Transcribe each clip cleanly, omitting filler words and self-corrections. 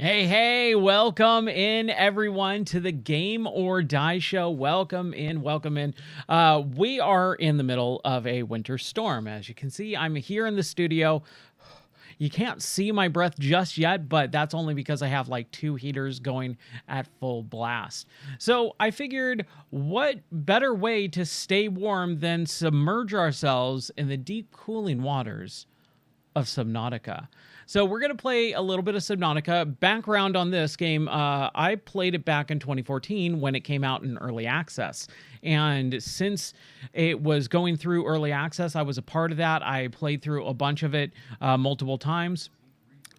Hey, hey, welcome in everyone to the Game or Die Show. Welcome in, welcome in. We are in the middle of a winter storm. As you can see, I'm here in the studio. You can't see my breath just yet, but that's only because I have like 2 heaters going at full blast. So I figured, what better way to stay warm than submerge ourselves in the deep cooling waters of Subnautica. So we're going to play a little bit of Subnautica. Background on this game, I played it back in 2014 when it came out in early access. And since it was going through early access, I was a part of that. I played through a bunch of it multiple times.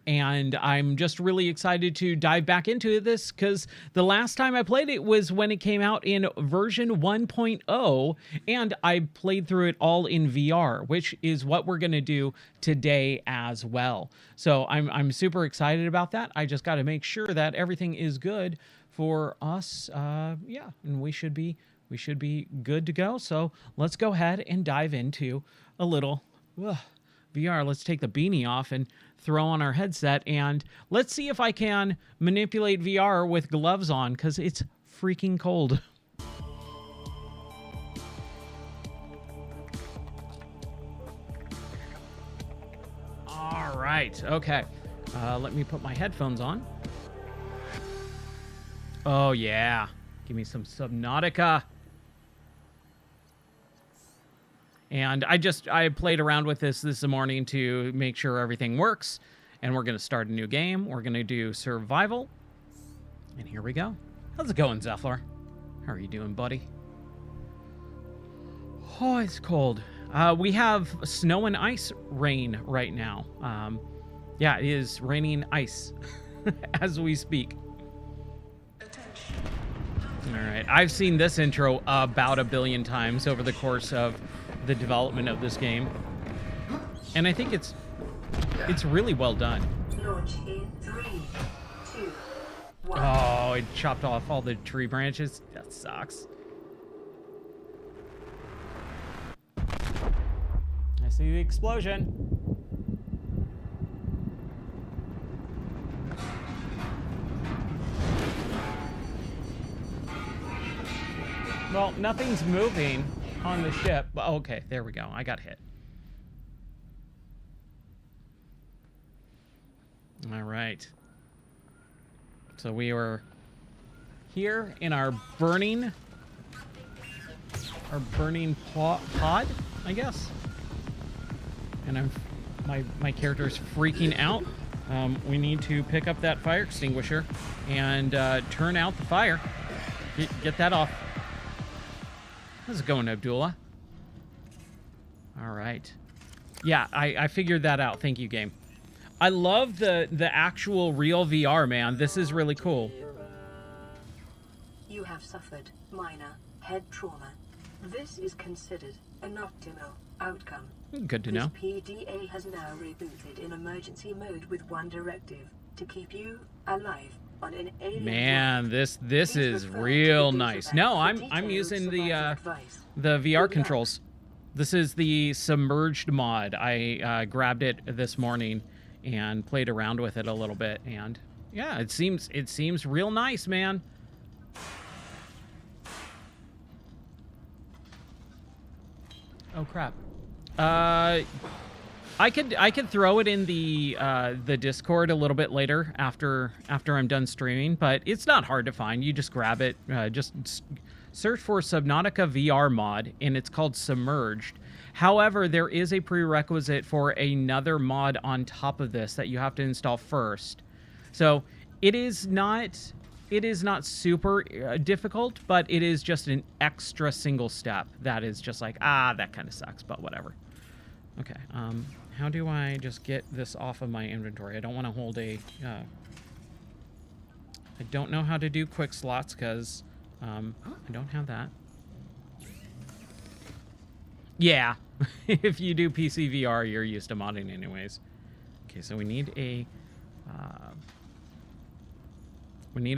And I'm just really excited to dive back into this because the last time I played it was when it came out in version 1.0, and I played through it all in VR, which is what we're going to do today as well. So I'm super excited about that. I just got to make sure that everything is good for us. Yeah, and we should be good to go. So let's go ahead and dive into a little VR. Let's take the beanie off and throw on our headset, and let's see if I can manipulate VR with gloves on, because it's freaking cold. All right, okay. Let me put my headphones on. Oh yeah, give me some Subnautica. And I played around with this morning to make sure everything works. And we're going to start a new game. We're going to do survival. And here we go. How's it going, Zephyr? How are you doing, buddy? Oh, it's cold. We have snow and ice rain right now. Yeah, it is raining ice as we speak. All right. I've seen this intro about 1 billion times over the course of the development of this game, and I think it's really well done. Launch in 3, 2, 1. Oh, it chopped off all the tree branches. That sucks. I see the explosion. Well, nothing's moving on the ship. Okay, there we go. I got hit. All right. So we were here in our burning pod, I guess. And my character's freaking out. We need to pick up that fire extinguisher and turn out the fire. Get that off. How's it going, Abdullah? All right. Yeah, I figured that out. Thank you, game. I love the actual real VR, man. This is really cool. You have suffered minor head trauma. This is considered an optimal outcome. Good to know. This PDA has now rebooted in emergency mode with one directive: to keep you alive on an alien Man, planet. this is real nice. No, I'm using the VR controls. This is the submerged mod. I grabbed it this morning and played around with it a little bit, and yeah, it seems real nice, man. Oh crap. I could throw it in the Discord a little bit later after I'm done streaming, but it's not hard to find. You just grab it, just search for Subnautica VR mod, and it's called Submerged. However, there is a prerequisite for another mod on top of this that you have to install first. So it is not super difficult, but it is just an extra single step that is just like, that kind of sucks, but whatever. Okay, how do I just get this off of my inventory? I don't want to hold I don't know how to do quick slots because I don't have that. Yeah, if you do PC VR, you're used to modding anyways. Okay, so we need a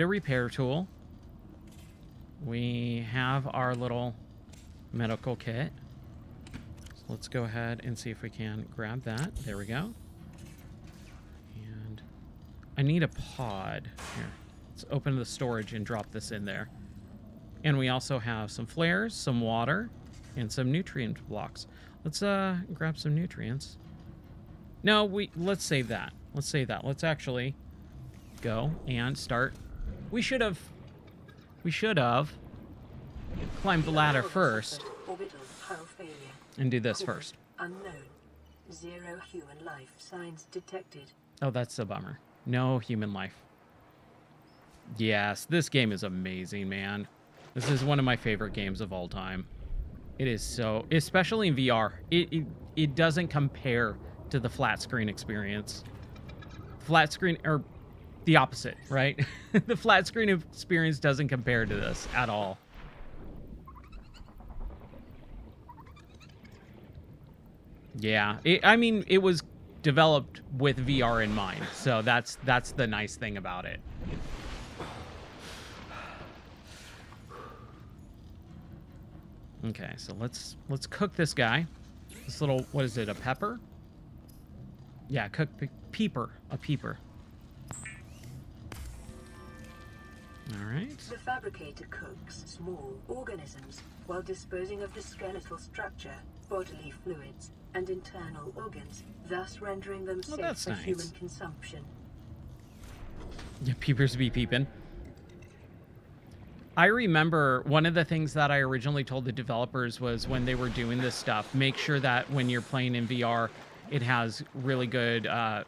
repair tool. We have our little medical kit. So let's go ahead and see if we can grab that. There we go. And I need a pod. Here, let's open the storage and drop this in there. And we also have some flares, some water, and some nutrient blocks. Let's grab some nutrients. No, let's save that. Let's save that. Let's actually go and start. We should have climbed the ladder first and do this first. Unknown. 0 human life signs detected. Oh, that's a bummer. No human life. Yes, this game is amazing, man. This is one of my favorite games of all time. It is so, especially in VR. It doesn't compare to the flat screen experience. Flat screen, or the opposite, right? The flat screen experience doesn't compare to this at all. Yeah, I mean, it was developed with VR in mind, so that's the nice thing about it. Okay, so let's cook this guy. This little, what is it, a pepper? Yeah, cook peeper, a peeper. All right. The fabricator cooks small organisms while disposing of the skeletal structure, bodily fluids, and internal organs, thus rendering them safe for human consumption. Yeah, peepers be peeping. I remember one of the things that I originally told the developers was when they were doing this stuff, make sure that when you're playing in VR, it has really good up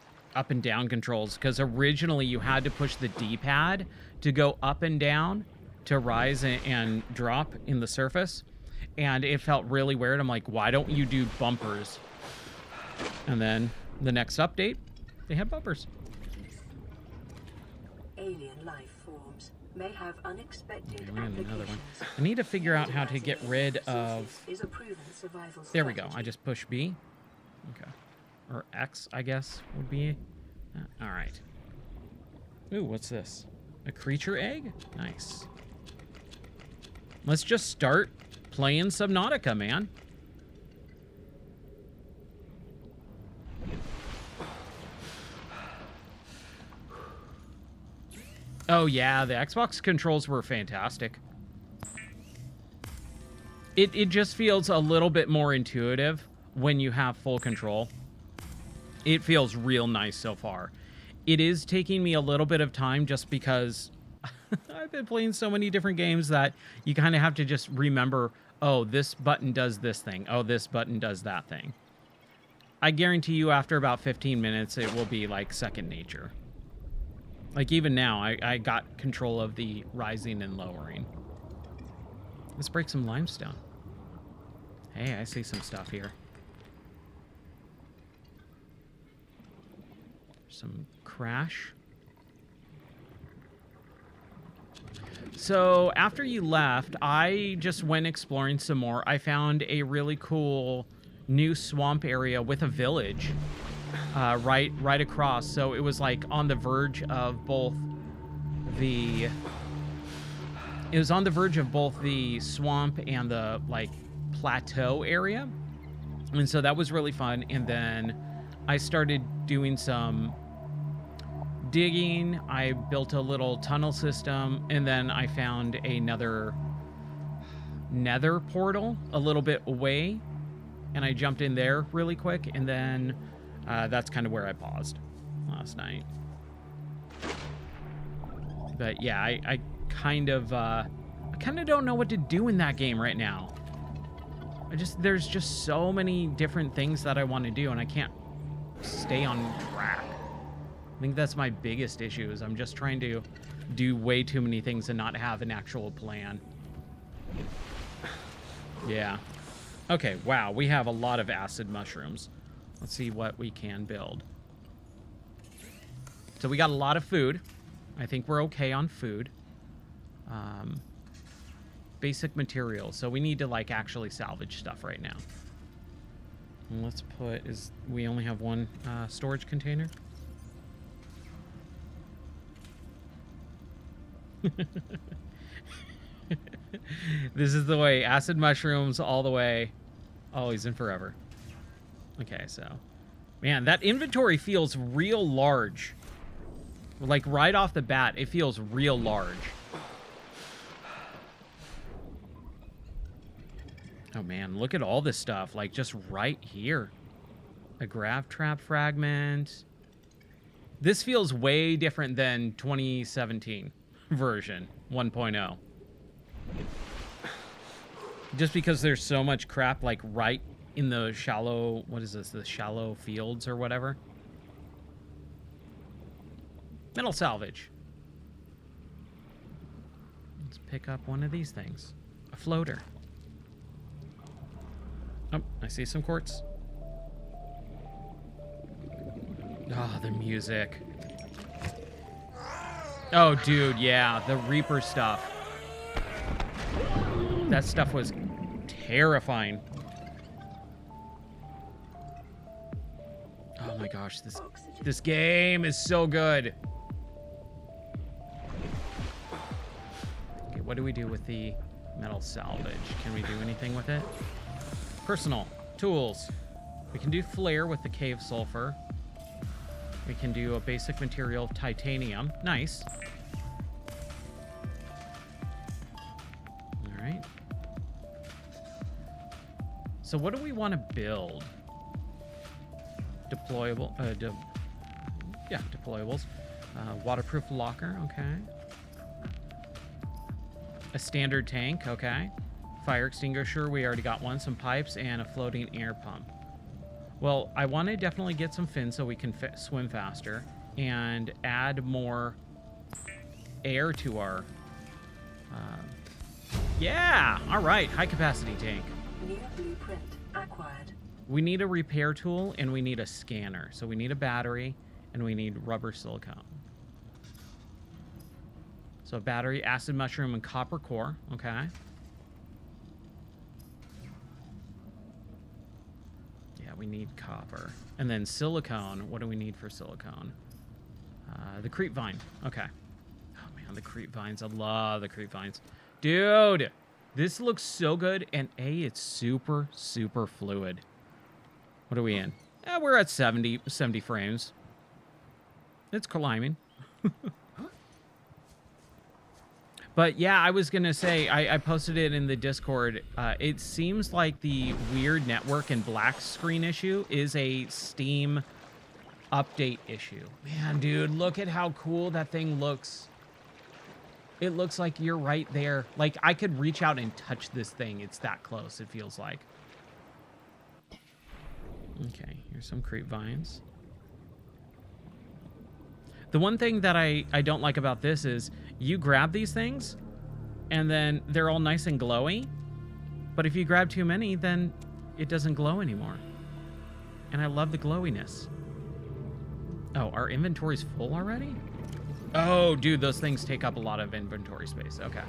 and down controls, because originally you had to push the D-pad to go up and down to rise and drop in the surface, and it felt really weird. I'm like, why don't you do bumpers? And then the next update, they have bumpers. Alien life forms may have unexpected okay, we got another one. applications. I need to figure out how to get rid of... Is a proven survival There we go. strategy. I just push B. Okay. Or X, I guess, would be... all right. Ooh, what's this? A creature egg? Nice. Let's just start playing Subnautica, man. Oh, yeah, the Xbox controls were fantastic. It just feels a little bit more intuitive when you have full control. It feels real nice so far. It is taking me a little bit of time just because I've been playing so many different games that you kind of have to just remember, oh, this button does this thing. Oh, this button does that thing. I guarantee you after about 15 minutes, it will be like second nature. Like even now, I got control of the rising and lowering. Let's break some limestone. Hey, I see some stuff here. Some crash. So after you left, I just went exploring some more. I found a really cool new swamp area with a village right across. So it was like on the verge of both the... It was on the verge of both the swamp and the like plateau area. And so that was really fun. And then I started doing some digging. I built a little tunnel system, and then I found another nether portal a little bit away, and I jumped in there really quick, and then that's kind of where I paused last night. But yeah, I kind of don't know what to do in that game right now. There's just so many different things that I want to do, and I can't stay on track. I think that's my biggest issue, is I'm just trying to do way too many things and not have an actual plan. Yeah. Okay, wow, we have a lot of acid mushrooms. Let's see what we can build. So we got a lot of food. I think we're okay on food. Basic materials. So we need to like actually salvage stuff right now. And let's put, we only have one storage container. This is the way. Acid mushrooms all the way. Always and forever. Okay, so. Man, that inventory feels real large. Like, right off the bat, it feels real large. Oh, man, look at all this stuff. Like, just right here. A grav trap fragment. This feels way different than 2017 version 1.0. Just because there's so much crap, like, right in the shallow... What is this? The shallow fields or whatever? Metal salvage. Let's pick up one of these things. A floater. Oh, I see some quartz. Oh, the music. Oh, dude, yeah. The Reaper stuff. That stuff was terrifying. Oh my gosh, this game is so good. Okay, what do we do with the metal salvage? Can we do anything with it? Personal tools. We can do flare with the cave sulfur. We can do a basic material, titanium. Nice. All right. So what do we want to build? Deployable. Yeah, deployables. Waterproof locker. Okay. A standard tank. Okay. Fire extinguisher. We already got one. Some pipes and a floating air pump. Well, I want to definitely get some fins so we can swim faster and add more air to our... yeah! All right. High capacity tank. New blueprint acquired. We need a repair tool and we need a scanner. So we need a battery and we need rubber silicone. So battery, acid mushroom, and copper core. Okay. We need copper. And then silicone. What do we need for silicone? The creep vine. Okay. Oh, man, the creep vines. I love the creep vines. Dude, this looks so good. And, A, it's super, super fluid. What are we in? We're at 70 frames. It's climbing. But yeah, I was going to say, I posted it in the Discord. It seems like the weird network and black screen issue is a Steam update issue. Man, dude, look at how cool that thing looks. It looks like you're right there. Like, I could reach out and touch this thing. It's that close, it feels like. Okay, here's some creep vines. The one thing that I don't like about this is you grab these things and then they're all nice and glowy. But if you grab too many, then it doesn't glow anymore. And I love the glowiness. Oh, our inventory's full already? Oh, dude, those things take up a lot of inventory space. Okay.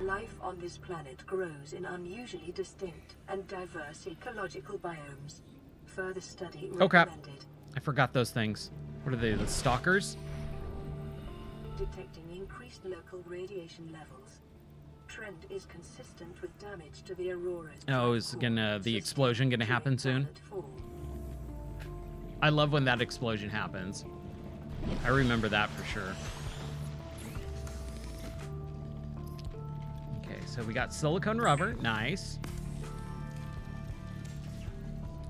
Life on this planet grows in unusually distinct and diverse ecological biomes. Further study recommended. I forgot those things. What are they, the stalkers? Detecting increased local radiation levels. Trend is consistent with damage to the auroras. Oh, is the explosion gonna happen soon? I love when that explosion happens. I remember that for sure. Okay, so we got silicone rubber. Nice.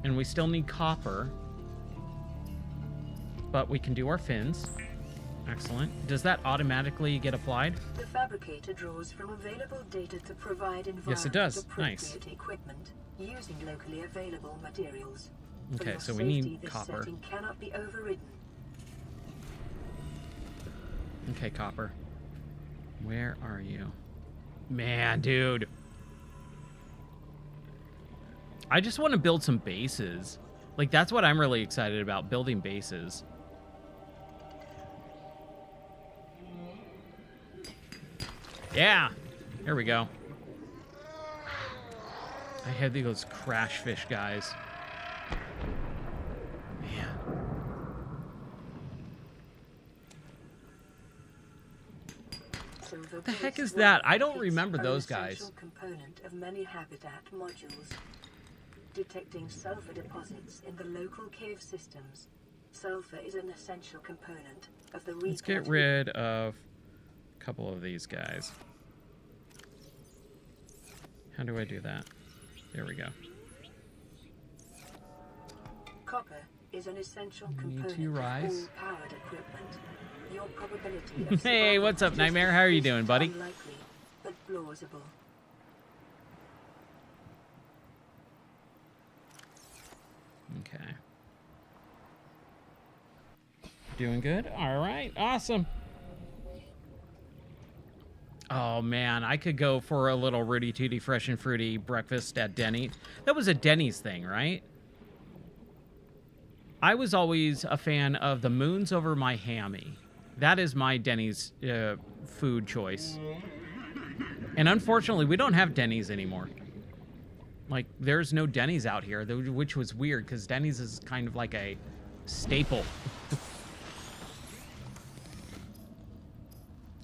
And we still need copper. But we can do our fins. Excellent. Does that automatically get applied? The fabricator draws from available data to provide yes, it does. Nice. Equipment using locally available materials. Okay, so we need copper. Setting cannot be overridden. Okay, copper. Where are you? Man, dude. I just want to build some bases. Like, that's what I'm really excited about, building bases. Yeah, here we go. I had those crash fish guys. Man. What the heck is that? I don't remember those guys. Component of many habitat modules. Detecting sulfur deposits in the local cave systems. Sulfur is an essential component of the Let's get rid of a couple of these guys. How do I do that? There we go. Copper is an essential Need component to of rise. all powered equipment. Your probability of Hey, what's up, Nightmare? How are you doing, buddy? Unlikely, but plausible. Okay. Doing good? All right. Awesome. Oh, man. I could go for a little Rudy Tooty Fresh and Fruity breakfast at Denny's. That was a Denny's thing, right? I was always a fan of the moons over my hammy. That is my Denny's food choice. And unfortunately, we don't have Denny's anymore. Like, there's no Denny's out here, which was weird because Denny's is kind of like a staple.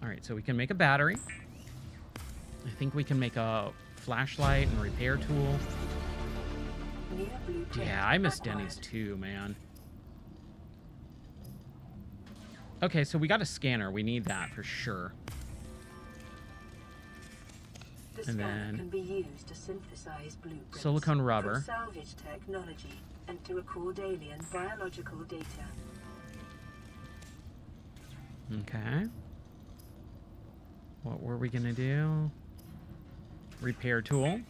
All right, so we can make a battery. I think we can make a flashlight and repair tool. Yeah, I miss Denny's too, man. Okay, so we got a scanner. We need that for sure. The And scanner then can be used to synthesize blueprints, silicone rubber. from salvage technology, and to record alien biological data. Okay. What were we gonna do? Repair tool.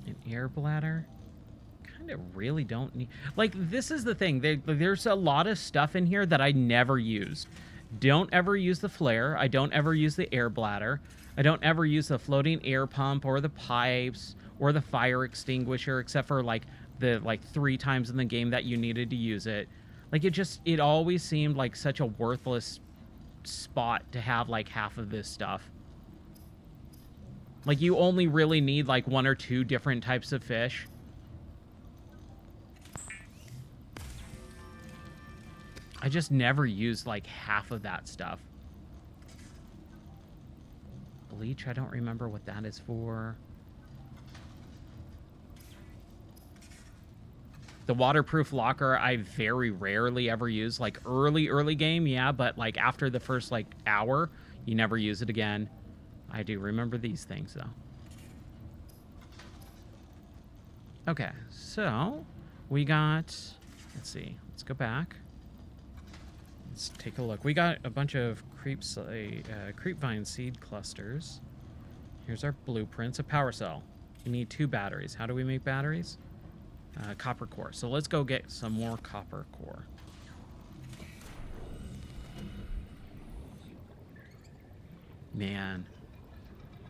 An air bladder. Kind of really don't need... Like, this is the thing. There's a lot of stuff in here that I never used. Don't ever use the flare. I don't ever use the air bladder. I don't ever use the floating air pump or the pipes or the fire extinguisher, except for like the 3 times in the game that you needed to use it. Like, it always seemed like such a worthless spot to have like half of this stuff. Like, you only really need like 1 or 2 different types of fish. I just never used like half of that stuff. Bleach, I don't remember what that is for. The waterproof locker, I very rarely ever use. Like early game, yeah, but like after the first like hour, you never use it again. I do remember these things though. Okay, so we got, let's see, let's go back. Let's take a look. We got a bunch of creepvine seed clusters. Here's our blueprints. A power cell. We need 2 batteries. How do we make batteries? Copper core. So let's go get some more copper core. Man.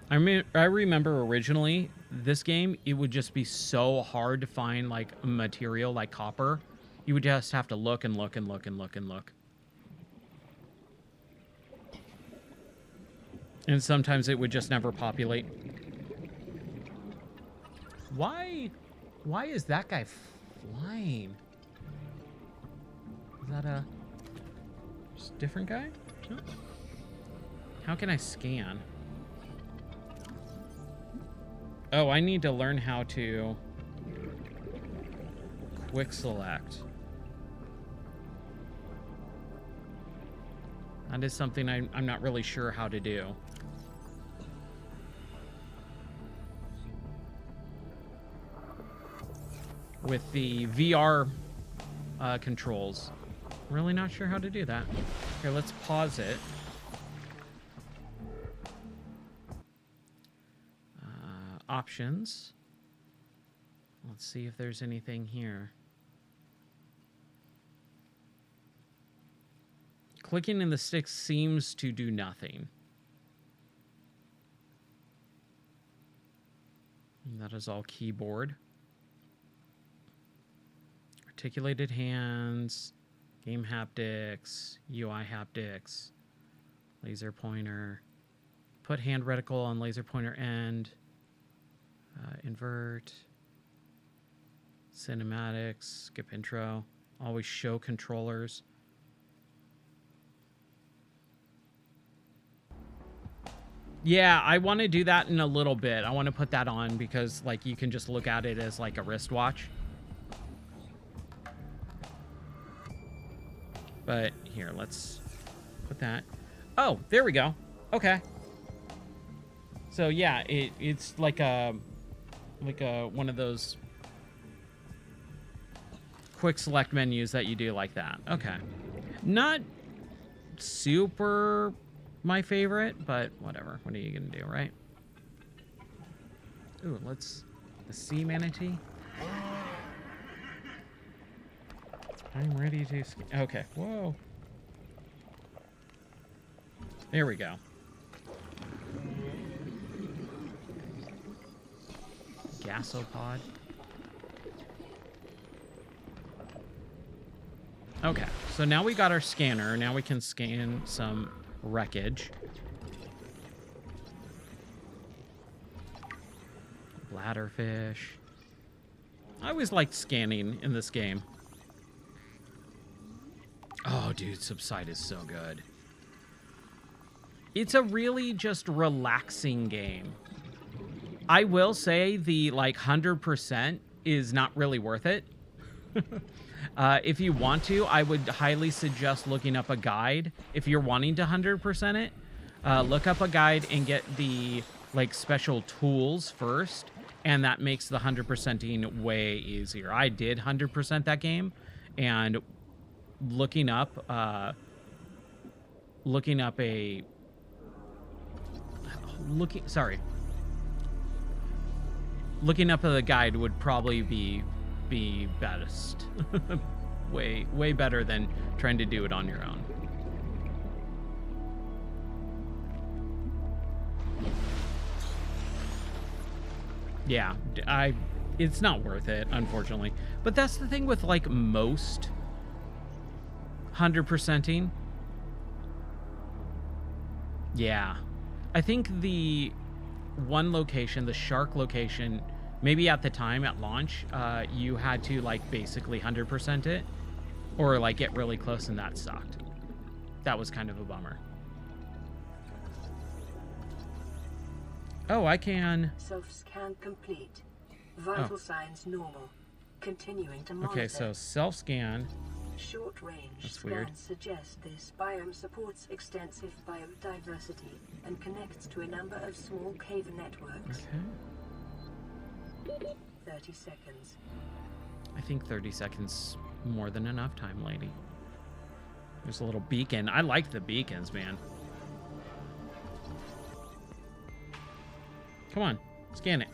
I remember originally, this game, it would just be so hard to find like a material like copper. You would just have to look and look and look and look and look. And sometimes it would just never populate. Why is that guy flying? Is that a just different guy? No. How can I scan? Oh, I need to learn how to quick select. That is something I'm not really sure how to do. With the VR controls. Really not sure how to do that. Here, let's pause it. Options. Let's see if there's anything here. Clicking in the stick seems to do nothing. And that is all keyboard. Articulated hands, game haptics, UI haptics, laser pointer. Put hand reticle on laser pointer end. Invert. Cinematics, skip intro. Always show controllers. Yeah, I want to do that in a little bit. I want to put that on because like you can just look at it as like a wristwatch. But here, let's put that. Oh, there we go. Okay. So yeah, it's like a one of those quick select menus that you do like that. Okay. Not super my favorite, but whatever. What are you gonna do, right? Ooh, let's the sea manatee. I'm ready to. Okay. Whoa. There we go. Gasopod. Okay, so now we got our scanner. Now we can scan some wreckage. Bladderfish. I always liked scanning in this game. Oh, dude, Subside is so good. It's a really just relaxing game. I will say the, like, 100% is not really worth it. If you want to, I would highly suggest looking up a guide. If you're wanting to 100% it, look up a guide and get the, like, special tools first. And that makes the 100%ing way easier. I did 100% that game, and looking up a looking up a guide would probably be best. way better than trying to do it on your own. Yeah, it's not worth it, unfortunately. But that's the thing with, like, most 100%ing. Yeah. I think the one location, the shark location, maybe at the time at launch, you had to, like, basically 100% it, or, like, get really close, and that sucked. That was kind of a bummer. Oh, I can... Self-scan complete. Vital signs normal. Continuing to monitor. Okay, so self-scan. Short-range scans suggest this biome supports extensive biodiversity and connects to a number of small cave networks. Okay. 30 seconds. I think 30 seconds more than enough time, lady. There's a little beacon. I like the beacons, man. Come on, scan it.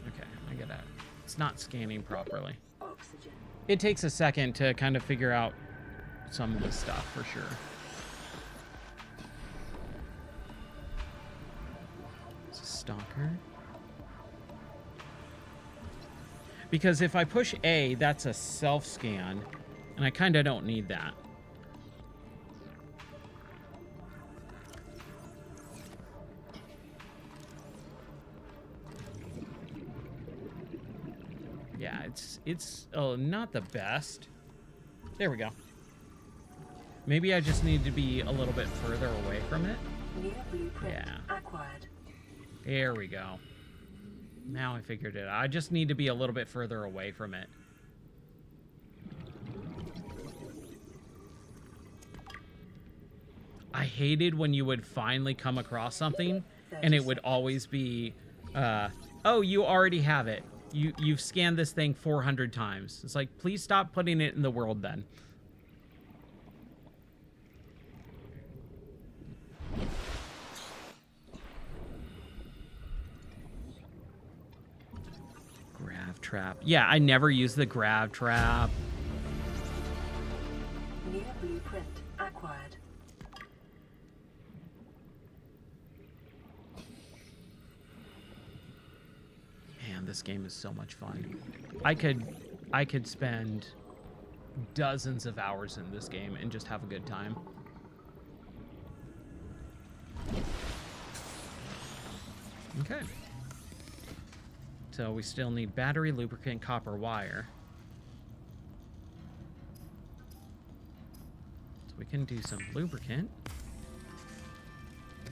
Okay, I get it. It's not scanning properly. Oxygen. It takes a second to kind of figure out some of this stuff, for sure. It's a stalker. Because if I push A, that's a self-scan, and I kind of don't need that. Yeah, it's not the best. There we go. Maybe I just need to be a little bit further away from it. Yeah. Acquired. There we go. Now I figured it out. I just need to be a little bit further away from it. I hated when you would finally come across something and it would always be, oh, you already have it. You've scanned this thing 400 times. It's like, please stop putting it in the world then. Grav trap. Yeah, I never use the grav trap. Near blueprint acquired. Man, this game is so much fun. I could spend dozens of hours in this game and just have a good time. Okay. So we still need battery, lubricant, copper wire. So we can do some lubricant.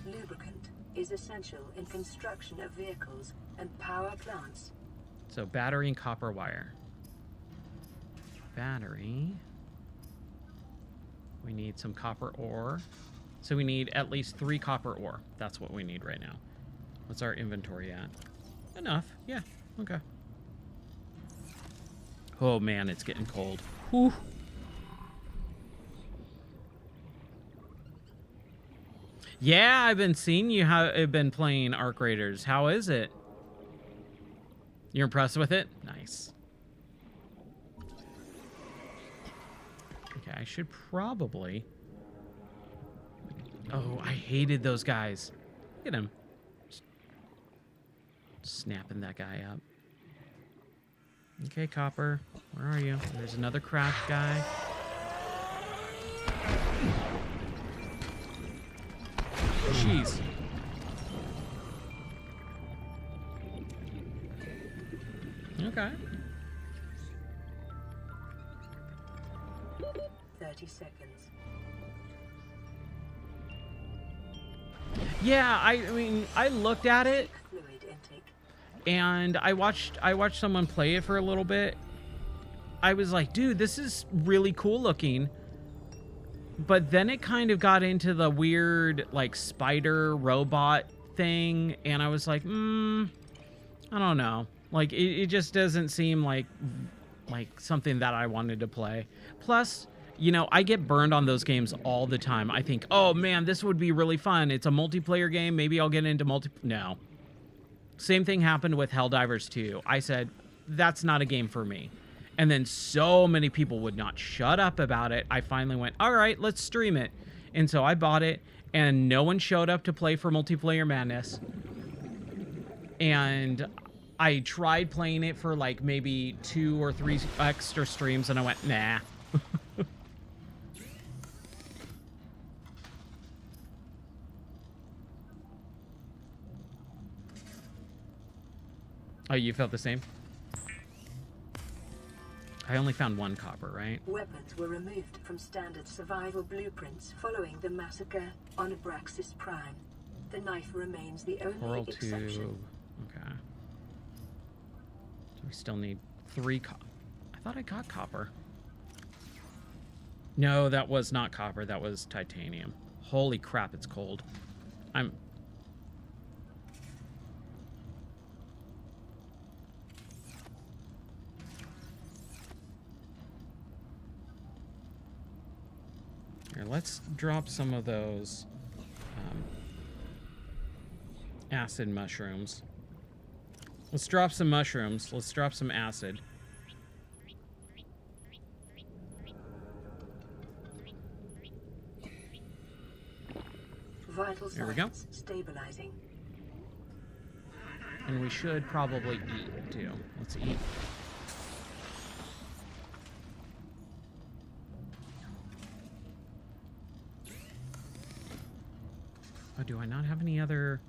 Lubricant is essential in construction of vehicles and power plants. So battery and copper wire. battery. We need some copper ore. So we need at least 3 copper ore. That's what we need right now. What's our inventory at? Enough. Yeah. Okay. Oh, man, it's getting cold. Whew. Yeah, I've been seeing you have been playing Arc Raiders. How is it? You're impressed with it? Nice. Okay, I should probably... Oh, I hated those guys. Look at him. Just snapping that guy up. Okay, Copper. Where are you? There's another crash guy. Jeez. Okay. 30 seconds. Yeah, I mean, I looked at it Fluid intake. and I watched someone play it for a little bit. I was like, dude, this is really cool looking. But then it kind of got into the weird, like, spider robot thing, and I was like, I don't know. Like, it just doesn't seem like something that I wanted to play. Plus, you know, I get burned on those games all the time. I think, oh man, this would be really fun. It's a multiplayer game. Maybe I'll get into No. Same thing happened with Helldivers 2. I said, that's not a game for me. And then so many people would not shut up about it. I finally went, all right, let's stream it. And so I bought it, and no one showed up to play for Multiplayer Madness. And I tried playing it for like maybe 2 or 3 extra streams, and I went, nah. Oh, you felt the same? I only found 1 copper, right? Weapons were removed from standard survival blueprints following the massacre on Abraxas Prime. The knife remains the only Coral exception. tube. Okay. So we still need 3 copper. I thought I got copper. No, that was not copper. That was titanium. Holy crap, it's cold. Here, let's drop some of those acid mushrooms. Let's drop some mushrooms. Let's drop some acid. Vital There we go. signs stabilizing. And we should probably eat, too. Let's eat. Oh, do I not have any other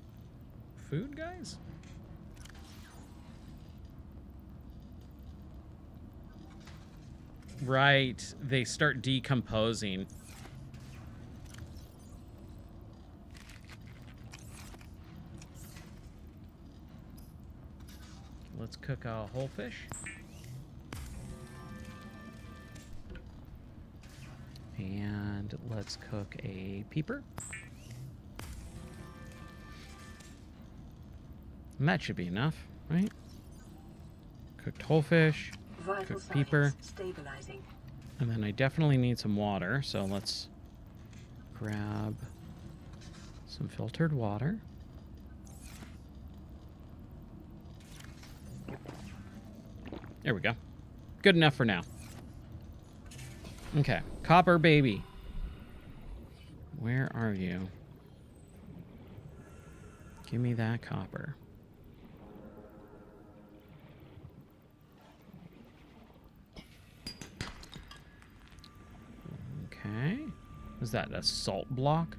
food, guys? Right. They start decomposing. Let's cook a whole fish. And let's cook a peeper. And that should be enough, right? Cooked whole fish, Vital cooked peeper. Stabilizing. And then I definitely need some water, so let's grab some filtered water. There we go. Good enough for now. Okay, copper baby. Where are you? Give me that copper. Okay. Was that a salt block?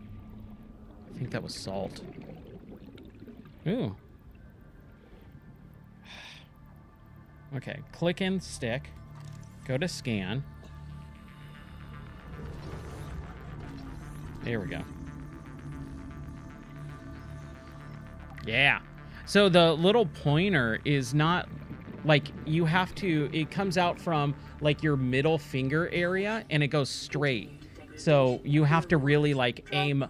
I think that was salt. Ooh. Okay, click and stick. Go to scan. There we go. Yeah. So the little pointer is not Like, you have to, it comes out from, like, your middle finger area, and it goes straight. So you have to really, like, aim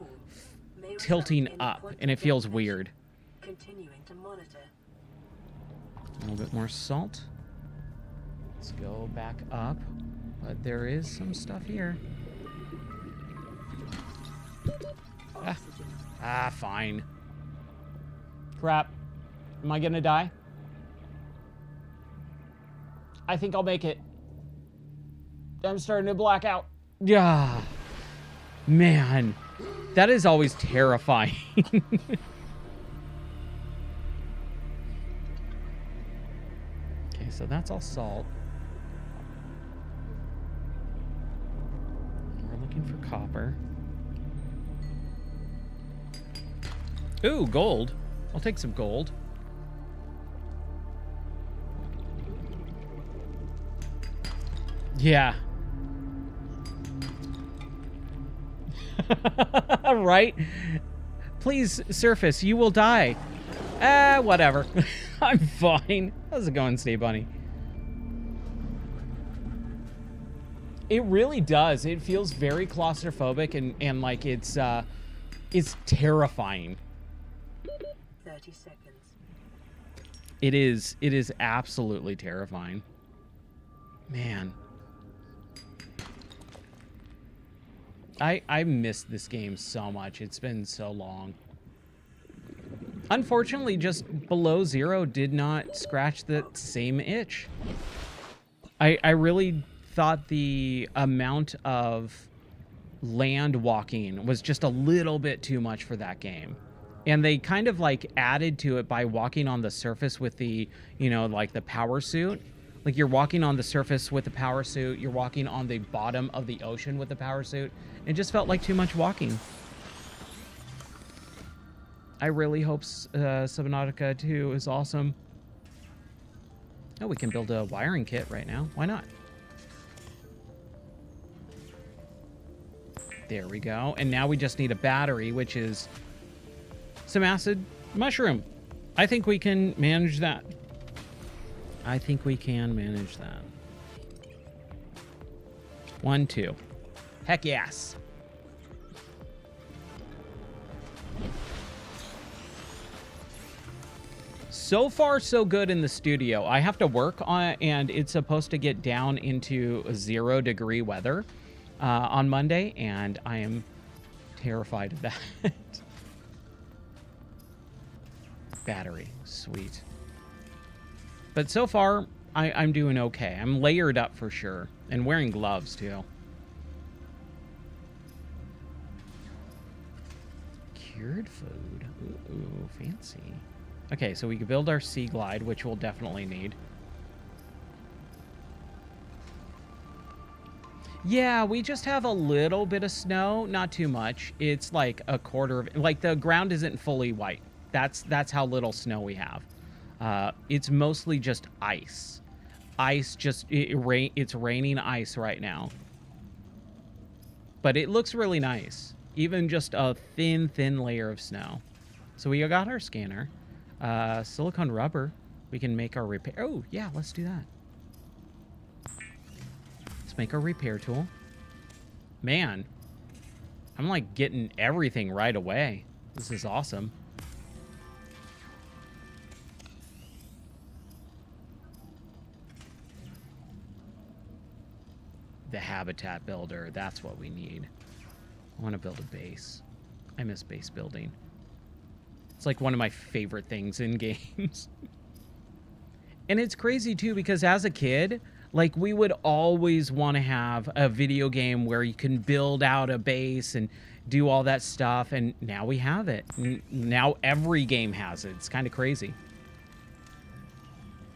tilting up, and it feels weird. Continuing to monitor. A little bit more salt. Let's go back up. But there is some stuff here. Fine. Crap. Am I gonna die? I think I'll make it. I'm starting to black out. Yeah. Man. That is always terrifying. Okay, so that's all salt. We're looking for copper. Ooh, gold. I'll take some gold. Yeah. Right? Please, surface, you will die. Whatever. I'm fine. How's it going, Stay Bunny? It really does. It feels very claustrophobic and like it's terrifying. 30 seconds. It is absolutely terrifying. Man. I missed this game so much. It's been so long. Unfortunately, just Below Zero did not scratch the same itch. I really thought the amount of land walking was just a little bit too much for that game. And they kind of like added to it by walking on the surface with the, you know, like the power suit. Like you're walking on the surface with the power suit, you're walking on the bottom of the ocean with the power suit. It just felt like too much walking. I really hope Subnautica 2 is awesome. Oh, we can build a wiring kit right now. Why not? There we go. And now we just need a battery, which is some acid mushroom. I think we can manage that. I think we can manage that. 1, 2. Heck yes. So far, so good in the studio. I have to work on it, and it's supposed to get down into 0-degree weather on Monday, and I am terrified of that. Battery. Sweet. But so far, I'm doing okay. I'm layered up for sure. And wearing gloves, too. Cured food. Ooh, fancy. Okay, so we can build our Sea Glide, which we'll definitely need. Yeah, we just have a little bit of snow. Not too much. It's like a quarter of... Like, the ground isn't fully white. That's how little snow we have. It's mostly just ice. Ice just... It's raining ice right now. But it looks really nice. Even just a thin layer of snow. So we got our scanner. Silicone rubber. We can make our repair... Oh, yeah, let's do that. Let's make our repair tool. Man. I'm like getting everything right away. This is awesome. The habitat builder. That's what we need. I want to build a base. I miss base building. It's like one of my favorite things in games. And it's crazy too, because as a kid, like we would always want to have a video game where you can build out a base and do all that stuff. And now we have it. Now every game has it. It's kind of crazy.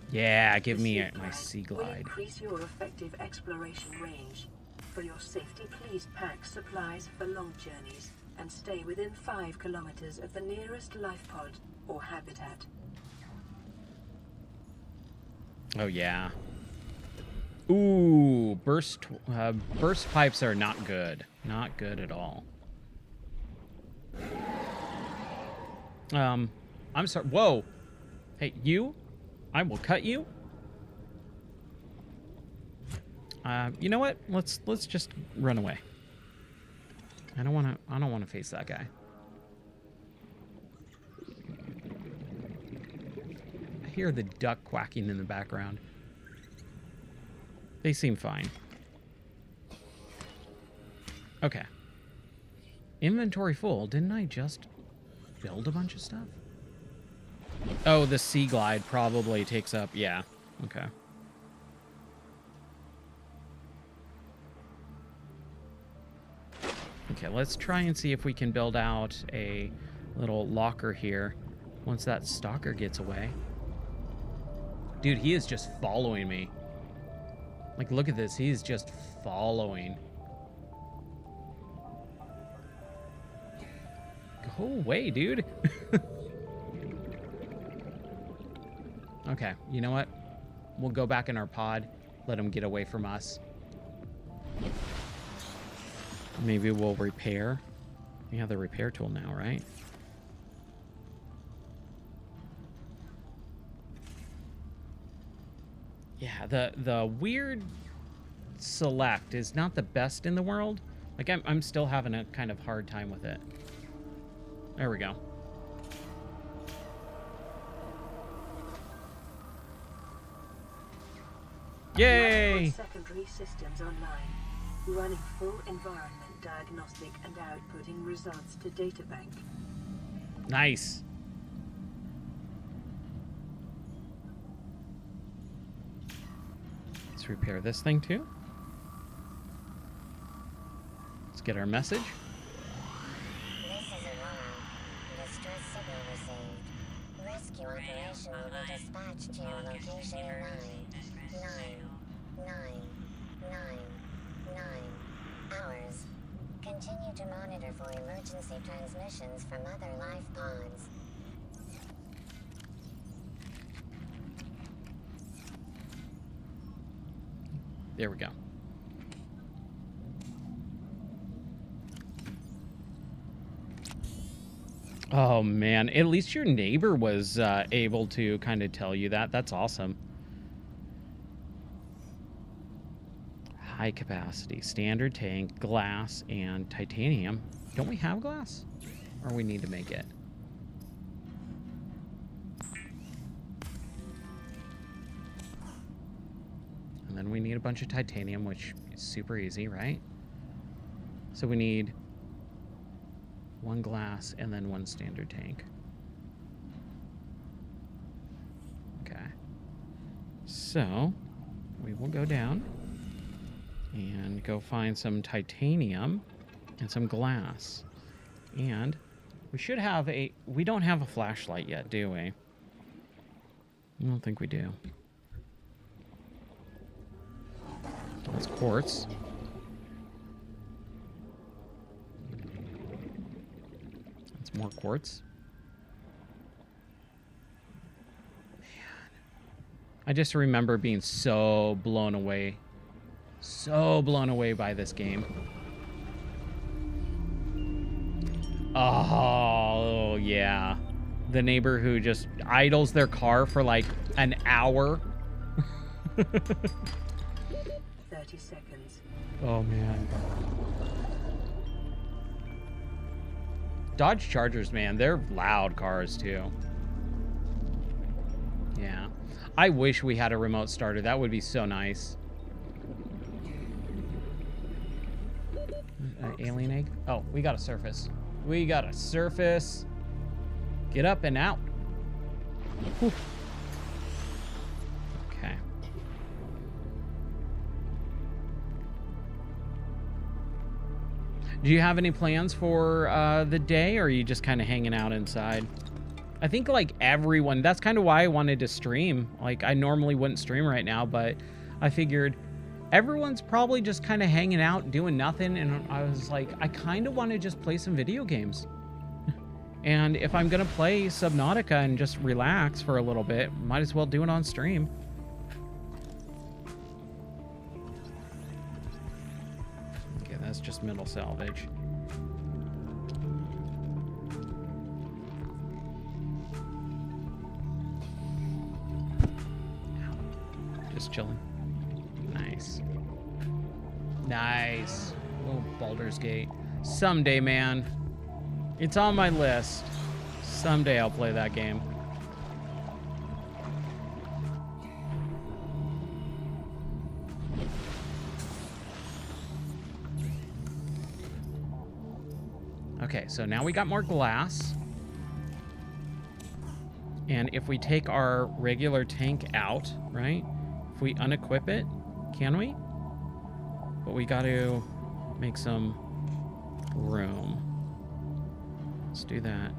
Yeah, give me my Sea Glide. Will increase your effective exploration range. For your safety, please pack supplies for long journeys and stay within 5 kilometers of the nearest life pod or habitat. Oh yeah. Ooh, burst pipes are not good. Not good at all. I'm sorry. Whoa. Hey, you? I will cut you. You know what? Let's just run away. I don't want to face that guy. I hear the duck quacking in the background. They seem fine. Okay. Inventory full. Didn't I just build a bunch of stuff? Oh, the sea glide probably takes up. Yeah. Okay. Okay, let's try and see if we can build out a little locker here once that stalker gets away. Dude, he is just following me. Like, look at this. He's just following. Go away, dude. Okay, you know what? We'll go back in our pod, let him get away from us. Maybe we'll repair. We have the repair tool now, right? Yeah, the weird select is not the best in the world. Like, I'm still having a kind of hard time with it. There we go. Yay! Secondary systems online, running full environment diagnostic and outputting results to databank. Nice. Let's repair this thing too. Let's get our message. This is Aurora. Distress signal received. Rescue operation will be dispatched to your location in 9 hours. Continue to monitor for emergency transmissions from other life pods. There we go. Oh man, at least your neighbor was able to kind of tell you that. That's awesome. High capacity, standard tank, glass, and titanium. Don't we have glass? Or we need to make it? And then we need a bunch of titanium, which is super easy, right? So we need one glass and then one standard tank. Okay. So we will go down and go find some titanium and some glass. And we should have a... We don't have a flashlight yet, do we? I don't think we do. That's quartz. That's more quartz. Man. I just remember being so blown away. So blown away by this game. Oh, yeah. The neighbor who just idles their car for like an hour. 30 seconds. Oh, man. Dodge Chargers, man, they're loud cars, too. Yeah. I wish we had a remote starter. That would be so nice. Alien egg? Oh, we got a surface. We got a surface. Get up and out. Whew. Okay. Do you have any plans for the day, or are you just kind of hanging out inside? I think like everyone, that's kind of why I wanted to stream. Like I normally wouldn't stream right now, but I figured everyone's probably just kind of hanging out, doing nothing. And I was like, I kind of want to just play some video games. And if I'm going to play Subnautica and just relax for a little bit, might as well do it on stream. Okay, that's just metal salvage. Just chilling. Nice. Nice. Oh, Baldur's Gate. Someday, man. It's on my list. Someday I'll play that game. Okay, so now we got more glass. And if we take our regular tank out, right? If we unequip it, can we? But we got to make some room. Let's do that.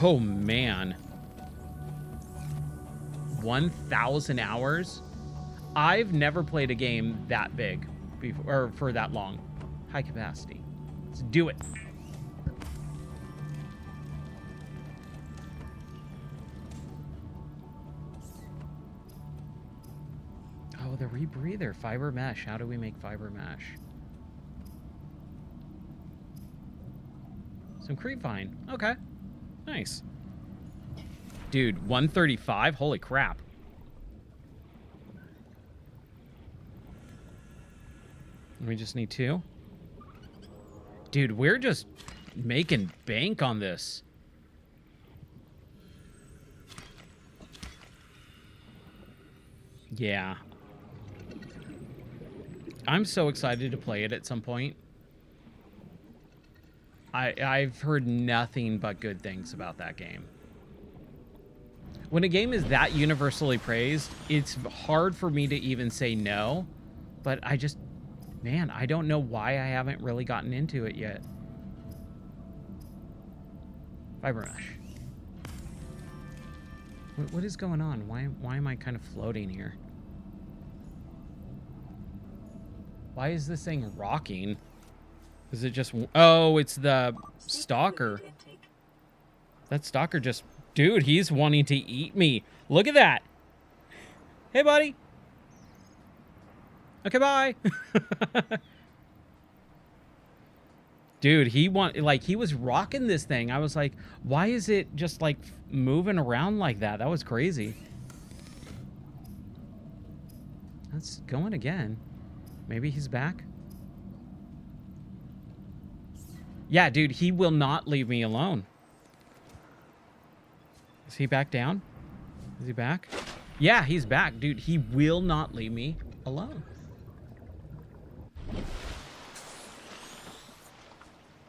Oh, man. 1,000 hours? I've never played a game that big before, or for that long. High capacity. Let's do it. Oh, the rebreather. Fiber mesh. How do we make fiber mesh? Some creep vine. Okay. Nice. Dude, 135? Holy crap. We just need 2. Dude, we're just making bank on this. Yeah. I'm so excited to play it at some point. I've heard nothing but good things about that game. When a game is that universally praised, it's hard for me to even say no, but I just... Man, I don't know why I haven't really gotten into it yet. Fiber mesh. What is going on? Why am I kind of floating here? Why is this thing rocking? Is it just... Oh, it's the stalker. That stalker just... Dude, he's wanting to eat me. Look at that. Hey, buddy. Okay, bye. Dude, he was rocking this thing. I was like, why is it just like moving around like that? That was crazy. That's going again. Maybe he's back. Yeah, dude, he will not leave me alone. Is he back down? Is he back? Yeah, he's back, dude. He will not leave me alone.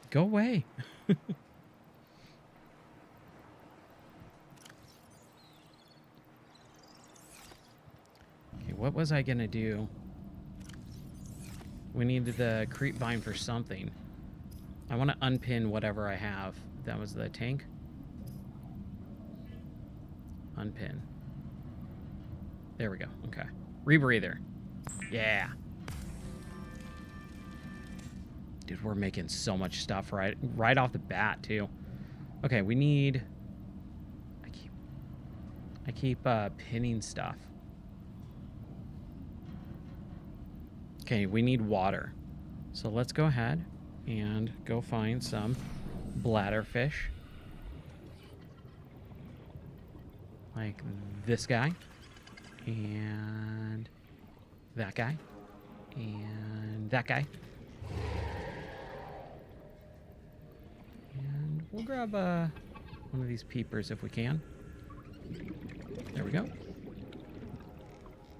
Go away. Okay, what was I gonna do? We needed the creep vine for something. I want to unpin whatever I have. That was the tank. Unpin. There we go. Okay. Rebreather. Yeah. Dude, we're making so much stuff right off the bat, too. Okay, we need... I keep pinning stuff. Okay, we need water. So let's go ahead and go find some bladderfish. Like this guy. And that guy. And that guy. And we'll grab one of these peepers if we can. There we go.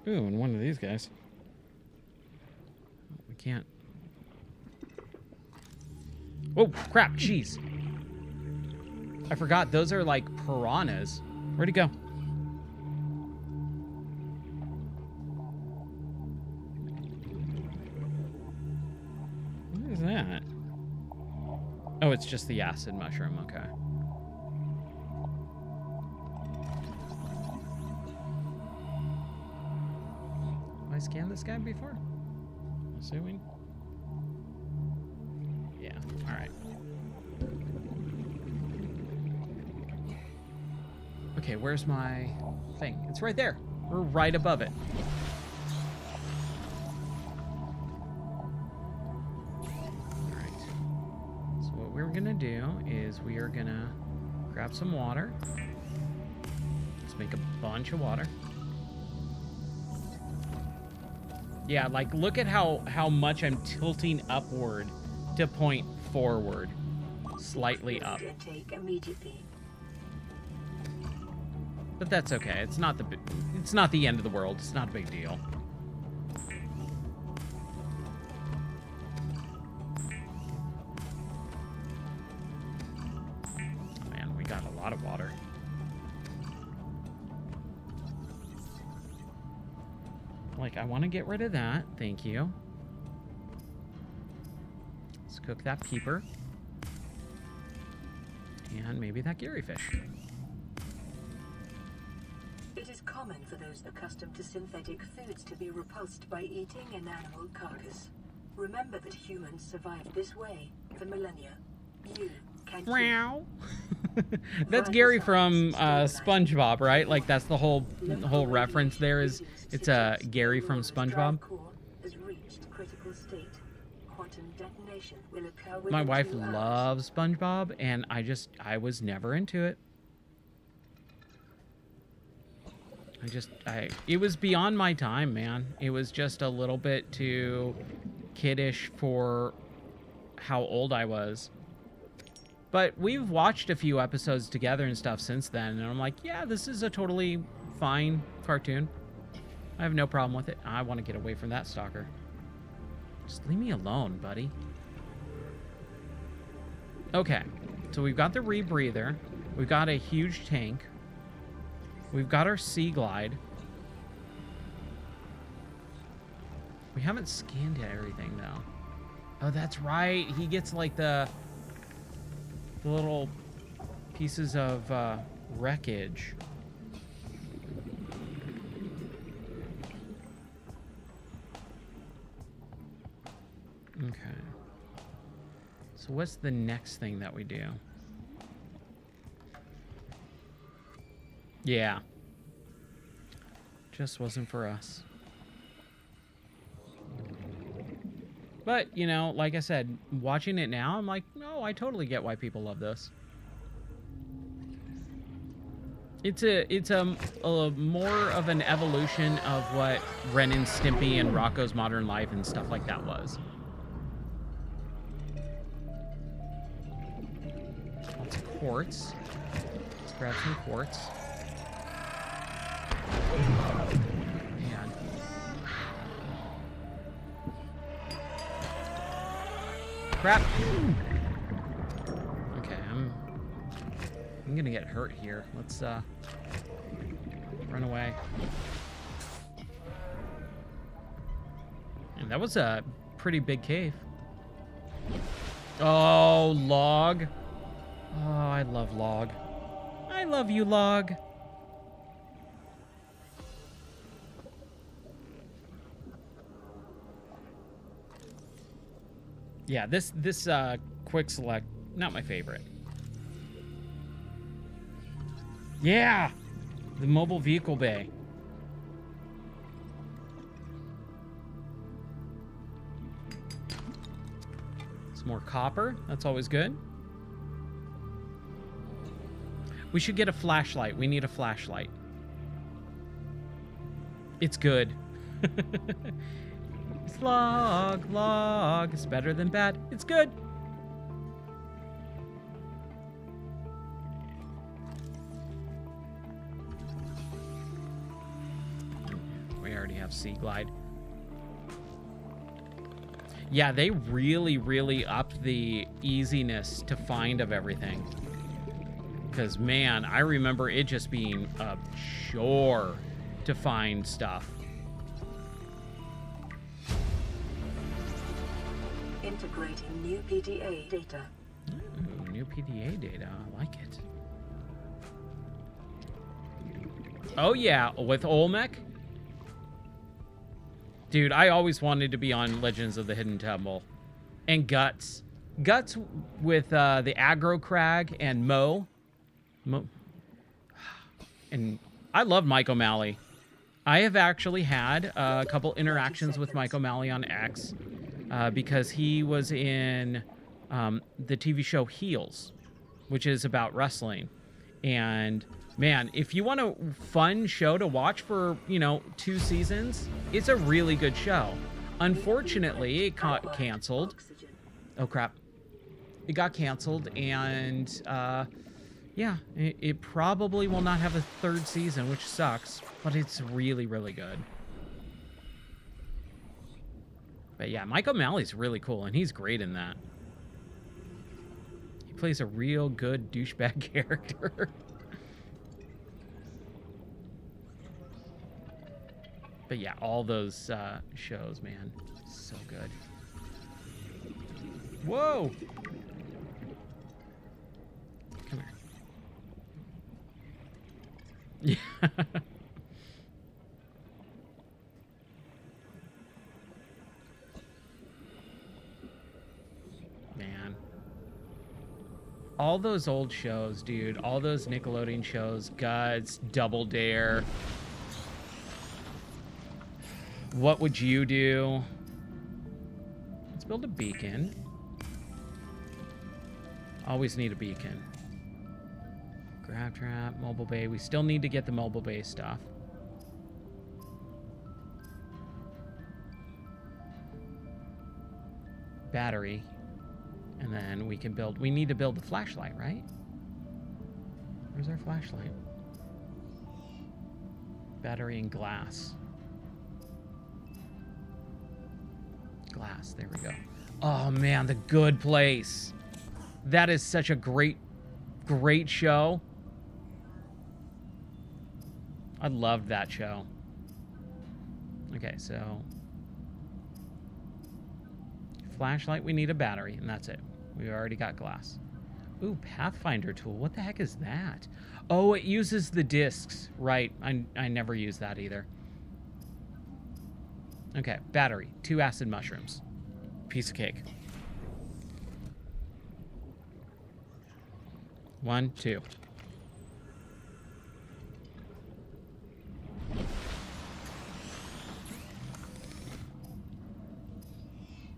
Ooh, and one of these guys. We can't. Oh, crap. Jeez. I forgot. Those are like piranhas. Where'd he go? What is that? Oh, it's just the acid mushroom. Okay. Have I scanned this guy before? Assuming. Yeah. All right. Okay, where's my thing? It's right there. We're right above it. All right. So what we're gonna do is we are gonna grab some water. Let's make a bunch of water. Yeah, like, look at how much I'm tilting upward to point forward. Slightly up. Intake immediately. But that's okay. It's not the end of the world. It's not a big deal. Man, we got a lot of water. Like, I want to get rid of that. Thank you. Let's cook that peeper. And maybe that Gary fish. It is common for those accustomed to synthetic foods to be repulsed by eating an animal carcass. Remember that humans survived this way for millennia. You can Meow. That's Gary from SpongeBob, right? Like, that's the whole reference there is it's Gary from SpongeBob. Has reached critical state. Quantum detonation will occur My within wife 2 hours. loves SpongeBob, and I was never into it. It was beyond my time, man. It was just a little bit too kiddish for how old I was. But we've watched a few episodes together and stuff since then, and I'm like, yeah, this is a totally fine cartoon. I have no problem with it. I want to get away from that stalker. Just leave me alone, buddy. Okay, so we've got the rebreather. We've got a huge tank. We've got our sea glide. We haven't scanned everything, though. Oh, that's right. He gets, like, the little pieces of wreckage. Okay. So what's the next thing that we do? Yeah. Just wasn't for us. But, you know, like I said, watching it now, I'm like, no, I totally get why people love this. It's a more of an evolution of what Ren and Stimpy and Rocco's Modern Life and stuff like that was. Lots of quartz. Let's grab some quartz. Man. Crap. Okay, I'm gonna get hurt here. Let's run away. And that was a pretty big cave. Oh, log. Oh, I love log. I love you, log. Yeah, this quick select, not my favorite. Yeah, the mobile vehicle bay. Some more copper, that's always good. We should get a flashlight. We need a flashlight. It's good. Log, log. It's better than bad. It's good. We already have Sea Glide. Yeah, they really, really upped the easiness to find of everything. Because, man, I remember it just being a chore to find stuff. Integrating new PDA data. Ooh, new PDA data. I like it. Oh, yeah, with Olmec? Dude, I always wanted to be on Legends of the Hidden Temple. And Guts. Guts with the Aggro Crag and Mo. And I love Mike O'Malley. I have actually had a couple interactions with Mike O'Malley on X because he was in the TV show Heels, which is about wrestling. And man, if you want a fun show to watch for, 2 seasons, it's a really good show. Unfortunately, it got canceled. Oh, crap. It got canceled, and, yeah, it probably will not have a 3rd season, which sucks, but it's really, really good. But yeah, Mike O'Malley's really cool, and he's great in that. He plays a real good douchebag character. But yeah, all those shows, man, so good. Whoa! Come here. Yeah. Man. All those old shows, dude. All those Nickelodeon shows. Guts, Double Dare. What would you do? Let's build a beacon. Always need a beacon. Grab trap, mobile bay. We still need to get the mobile bay stuff. Battery. And then we can build... We need to build the flashlight, right? Where's our flashlight? Battery and glass. Glass, there we go. Oh man, The Good Place. That is such a great show. I loved that show. Okay, so flashlight, we need a battery, and that's it. We already got glass. Ooh, Pathfinder tool. What the heck is that? Oh, it uses the discs. Right, I never use that either. Okay, battery. 2 acid mushrooms. Piece of cake. 1, 2.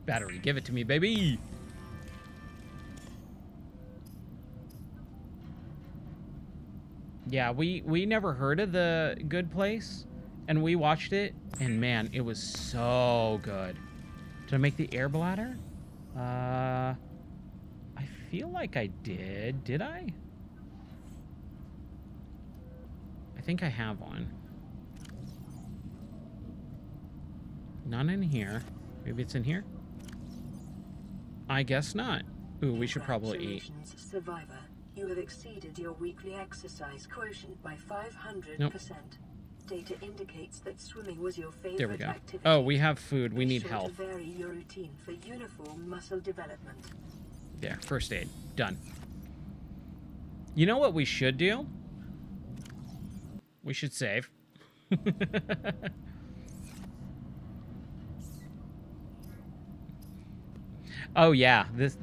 Battery, give it to me, baby! Yeah, we never heard of The Good Place, and we watched it, and man, it was so good. Did I make the air bladder? I feel like I did. Did I? I think I have one. None in here. Maybe it's in here? I guess not. Ooh, we should probably eat. Survivor. You have exceeded your weekly exercise quotient by 500%. Nope. Data indicates that swimming was your favorite There we go. activity. Oh, we have food. We Be need sure health. to vary your routine for uniform muscle development. There, first aid. Done. You know what we should do? We should save. Oh yeah, this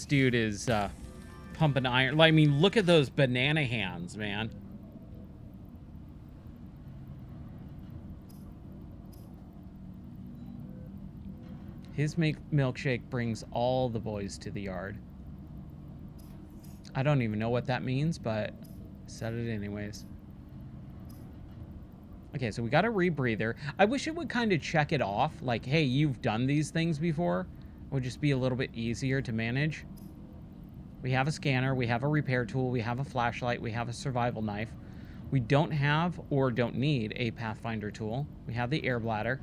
dude is pumping iron. Like, I mean, look at those banana hands, man. His milkshake brings all the boys to the yard. I don't even know what that means, but I said it anyways. Okay, so we got a rebreather. I wish it would kind of check it off. Like, hey, you've done these things before. It would just be a little bit easier to manage. We have a scanner. We have a repair tool. We have a flashlight. We have a survival knife. We don't have or don't need a Pathfinder tool. We have the air bladder.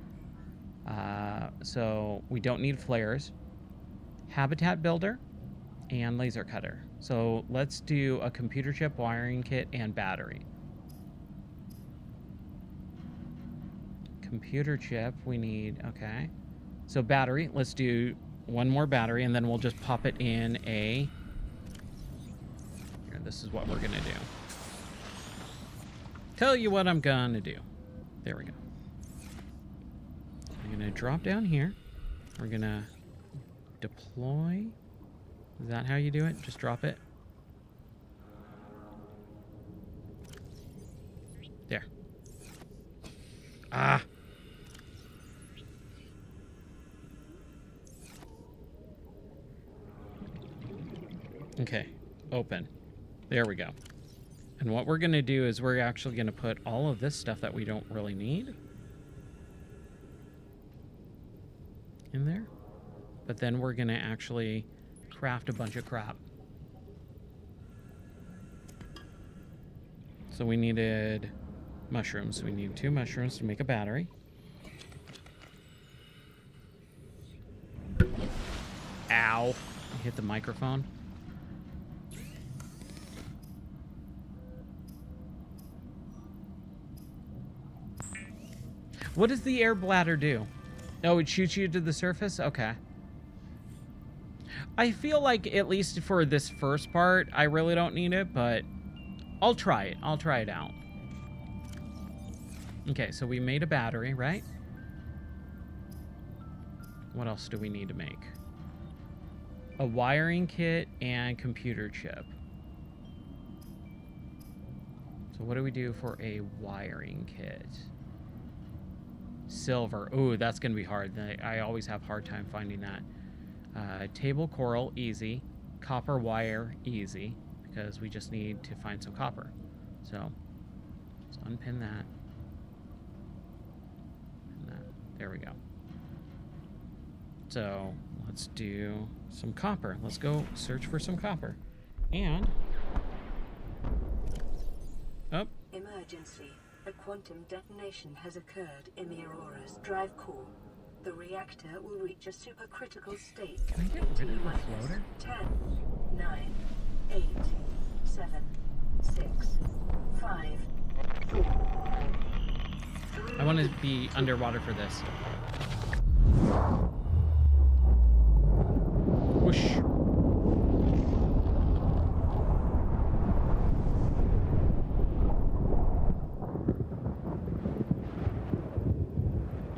So we don't need flares. Habitat builder and laser cutter. So let's do a computer chip, wiring kit, and battery. Computer chip, we need, okay. So battery, let's do one more battery, and then we'll just pop it in a... Here, this is what we're gonna do. Tell you what I'm gonna do. There we go. I'm gonna drop down here. We're gonna deploy. Is that how you do it? Just drop it. There. Ah. Okay. Open. There we go. And what we're going to do is we're actually going to put all of this stuff that we don't really need in there. But then we're going to actually craft a bunch of crap. So we needed mushrooms. We need 2 mushrooms to make a battery. Ow. I hit the microphone. What does the air bladder do? Oh, it shoots you to the surface? Okay. I feel like, at least for this first part, I really don't need it, but I'll try it. I'll try it out. Okay, so we made a battery, right? What else do we need to make? A wiring kit and computer chip. So what do we do for a wiring kit? Silver. Ooh, that's going to be hard. I always have a hard time finding that. Table coral, easy. Copper wire, easy. Because we just need to find some copper. So, let's unpin that. And that. There we go. So, let's do some copper. Let's go search for some copper. And... oh. Emergency. A quantum detonation has occurred in the Aurora's drive core. The reactor will reach a supercritical state. Can I get rid of the floater? 10, 9, 8, 7, 6, 5, 4. I want to be underwater for this. Whoosh.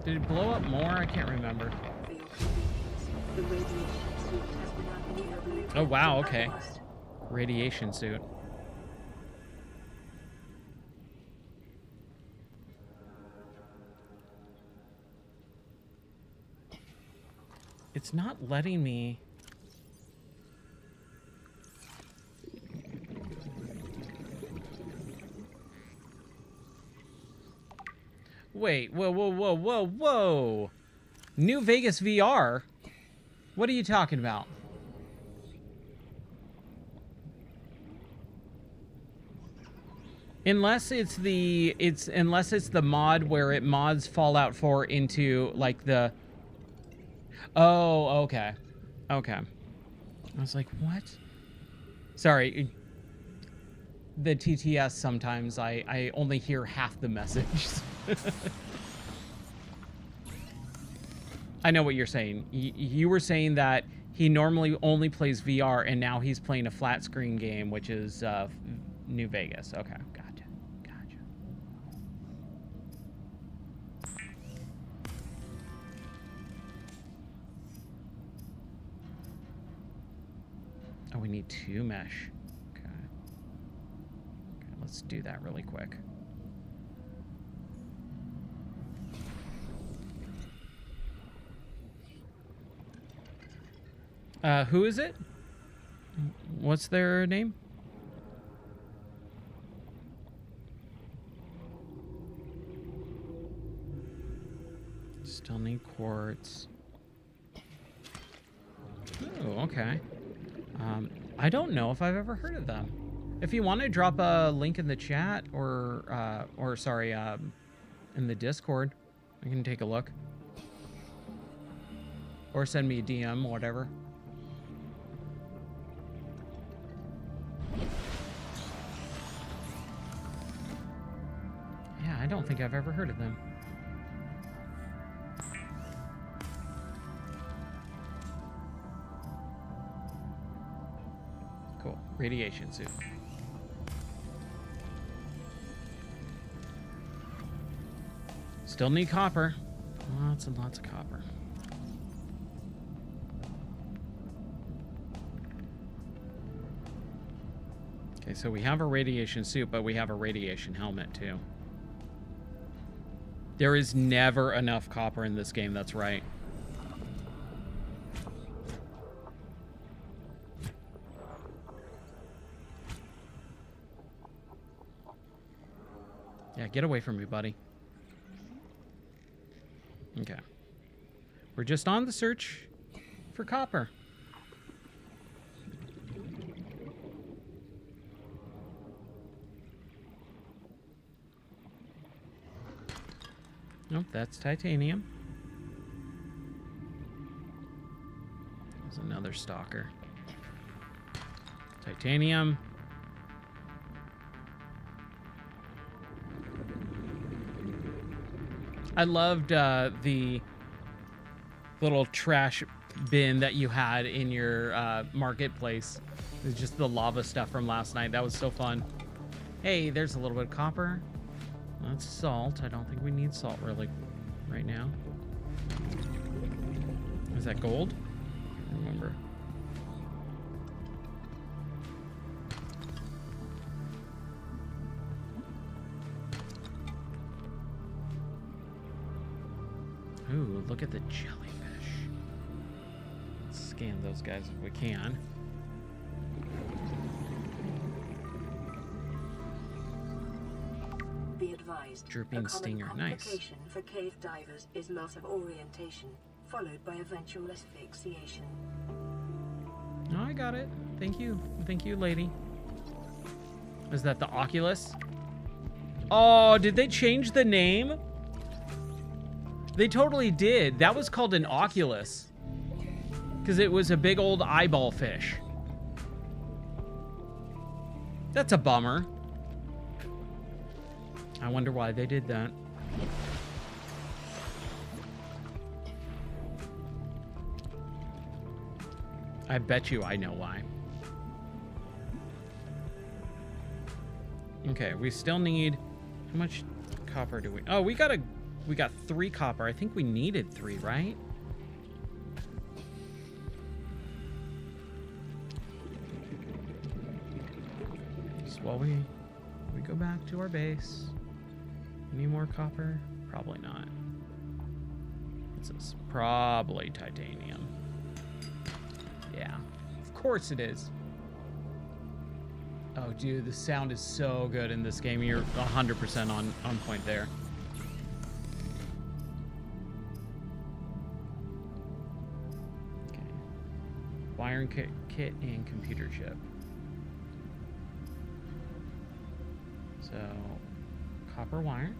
Did it blow up more? I can't remember. Oh, wow, okay. Radiation suit. It's not letting me... Wait, whoa. New Vegas VR? What are you talking about? Unless it's the mod where it mods Fallout 4 into like the... Oh, okay. Okay. I was like, what? Sorry. The TTS sometimes I only hear half the message. I know what you're saying. You were saying that he normally only plays VR, and now he's playing a flat screen game, which is New Vegas. Okay, gotcha. Oh, we need 2 mesh. Okay, let's do that really quick. Who is it? What's their name? Still need quartz. Oh, okay. I don't know if I've ever heard of them. If you want to drop a link in the chat or sorry, in the Discord, I can take a look. Or send me a DM, whatever. Yeah, I don't think I've ever heard of them. Cool. Radiation suit. Still need copper. Lots and lots of copper. Okay, so we have a radiation suit, but we have a radiation helmet too. There is never enough copper in this game, that's right. Yeah, get away from me, buddy. Okay. We're just on the search for copper. Nope, that's titanium. There's another stalker. Titanium. I loved the little trash bin that you had in your marketplace. It's just the lava stuff from last night. That was so fun. Hey, there's a little bit of copper. That's salt. I don't think we need salt really right now. Is that gold? I don't remember. Ooh, look at the jellyfish. Let's scan those guys if we can. Be advised, Drooping a common stinger, nice. complication for cave divers is loss of orientation, followed by eventual asphyxiation. No, I got it. Thank you, lady. Is that the Oculus? Oh, did they change the name? They totally did. That was called an Oculus. Because it was a big old eyeball fish. That's a bummer. I wonder why they did that. I bet you I know why. Okay, we still need... How much copper do we... Oh, we got 3 copper. I think we needed 3, right? So while we go back to our base. Any more copper? Probably not. This is probably titanium. Yeah, of course it is. Oh, dude, the sound is so good in this game. You're 100% on point there. Okay. Wiring kit and computer chip. So, copper wire.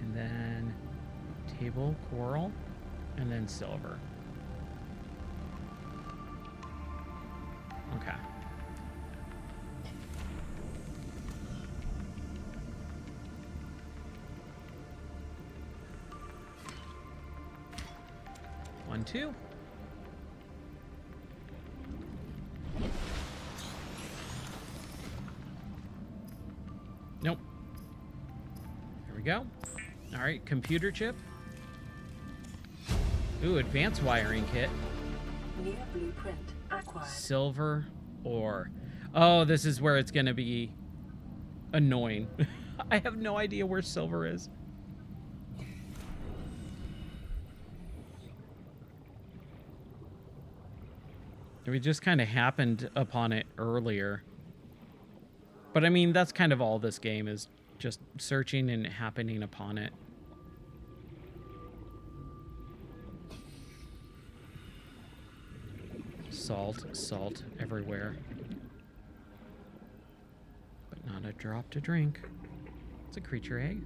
And then table coral. And then silver. Okay. One, two. Nope. There we go. All right, computer chip. Ooh, advanced wiring kit. New blueprint acquired. Silver ore. Oh, this is where it's going to be annoying. I have no idea where silver is. We just kind of happened upon it earlier. But I mean, that's kind of all this game is, just searching and happening upon it. Salt everywhere. But not a drop to drink. It's a creature egg.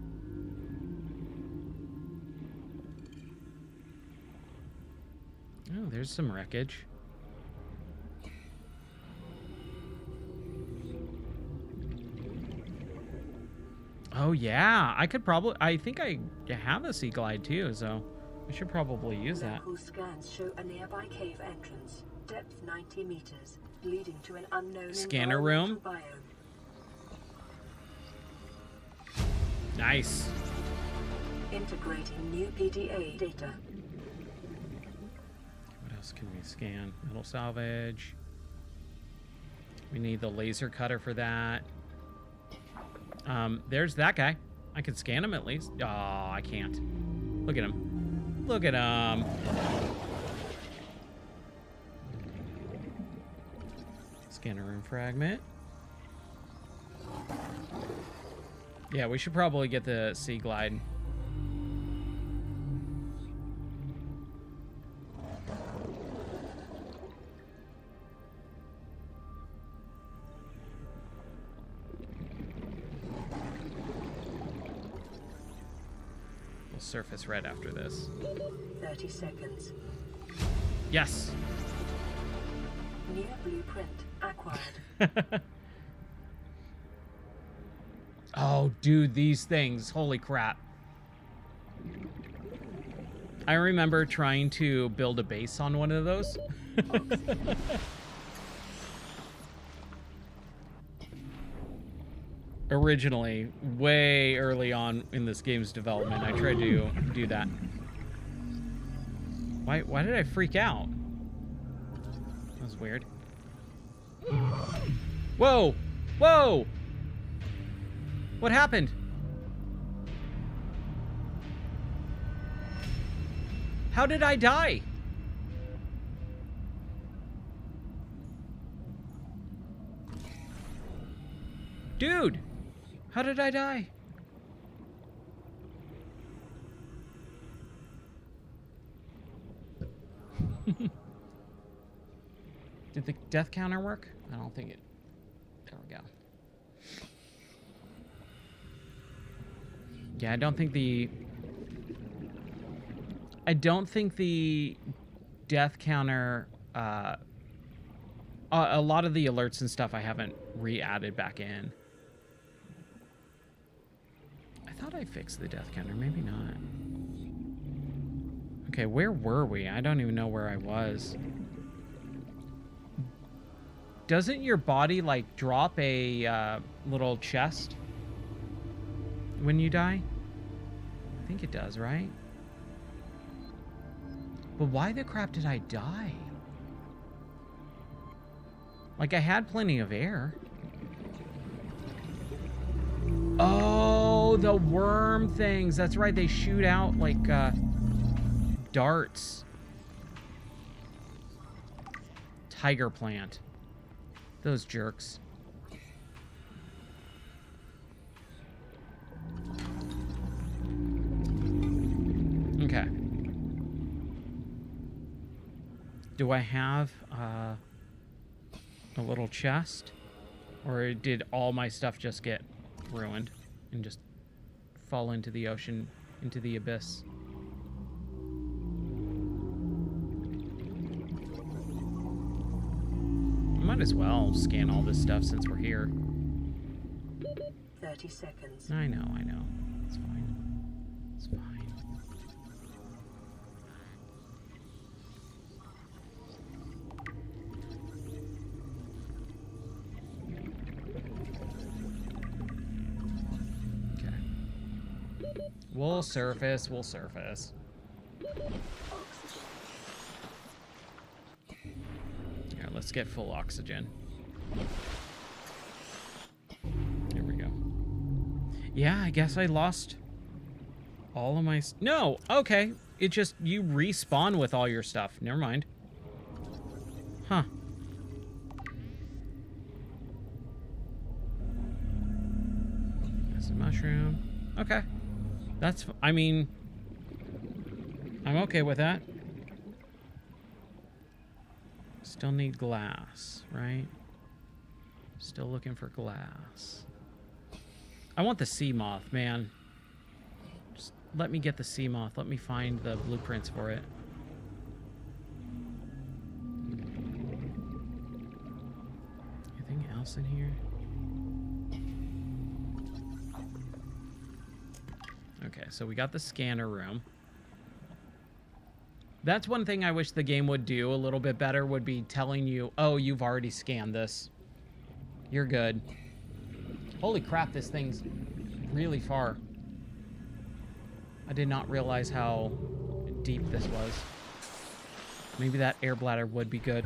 Oh, there's some wreckage. Oh yeah, I could probably, I think I have a sea glide too, so I should probably use that. Local scans show a nearby cave entrance, depth 90 meters, leading to an unknown Scanner room. environmental biome. Nice. Integrating new PDA data. What else can we scan? Metal salvage. We need the laser cutter for that. There's that guy. I could scan him at least. Oh, I can't. Look at him. Look at him. Scanner room fragment. Yeah, we should probably get the Sea Glide. We'll surface right after this. 30 seconds. Yes. New blueprint acquired. Oh, dude, these things. Holy crap. I remember trying to build a base on one of those. Originally, way early on in this game's development, I tried to do that. Why did I freak out? That was weird. Whoa! Whoa! What happened? How did I die? Dude! How did I die? Did the death counter work? I don't think it... There we go. Yeah, I don't think the death counter, a lot of the alerts and stuff I haven't re-added back in. I thought I fixed the death counter, maybe not. Okay, where were we? I don't even know where I was. Doesn't your body, like, drop a little chest when you die? I think it does, right? But why the crap did I die? Like, I had plenty of air. Oh, the worm things. That's right, they shoot out, like, darts. Tiger plant. Those jerks. Okay. Do I have a little chest? Or did all my stuff just get ruined and just fall into the ocean, into the abyss? Might as well scan all this stuff since we're here. 30 seconds. I know. It's fine. It's fine. Okay. We'll surface. Let's get full oxygen. There we go. Yeah, I guess I lost all of my... No! Okay. It just... You respawn with all your stuff. Never mind. Huh. That's a mushroom. Okay. That's... I mean... I'm okay with that. Still need glass, right? Still looking for glass. I want the sea moth, man. Just let me get the sea moth. Let me find the blueprints for it. Anything else in here? Okay, so we got the scanner room. That's one thing I wish the game would do a little bit better, would be telling you, oh, you've already scanned this. You're good. Holy crap, this thing's really far. I did not realize how deep this was. Maybe that air bladder would be good.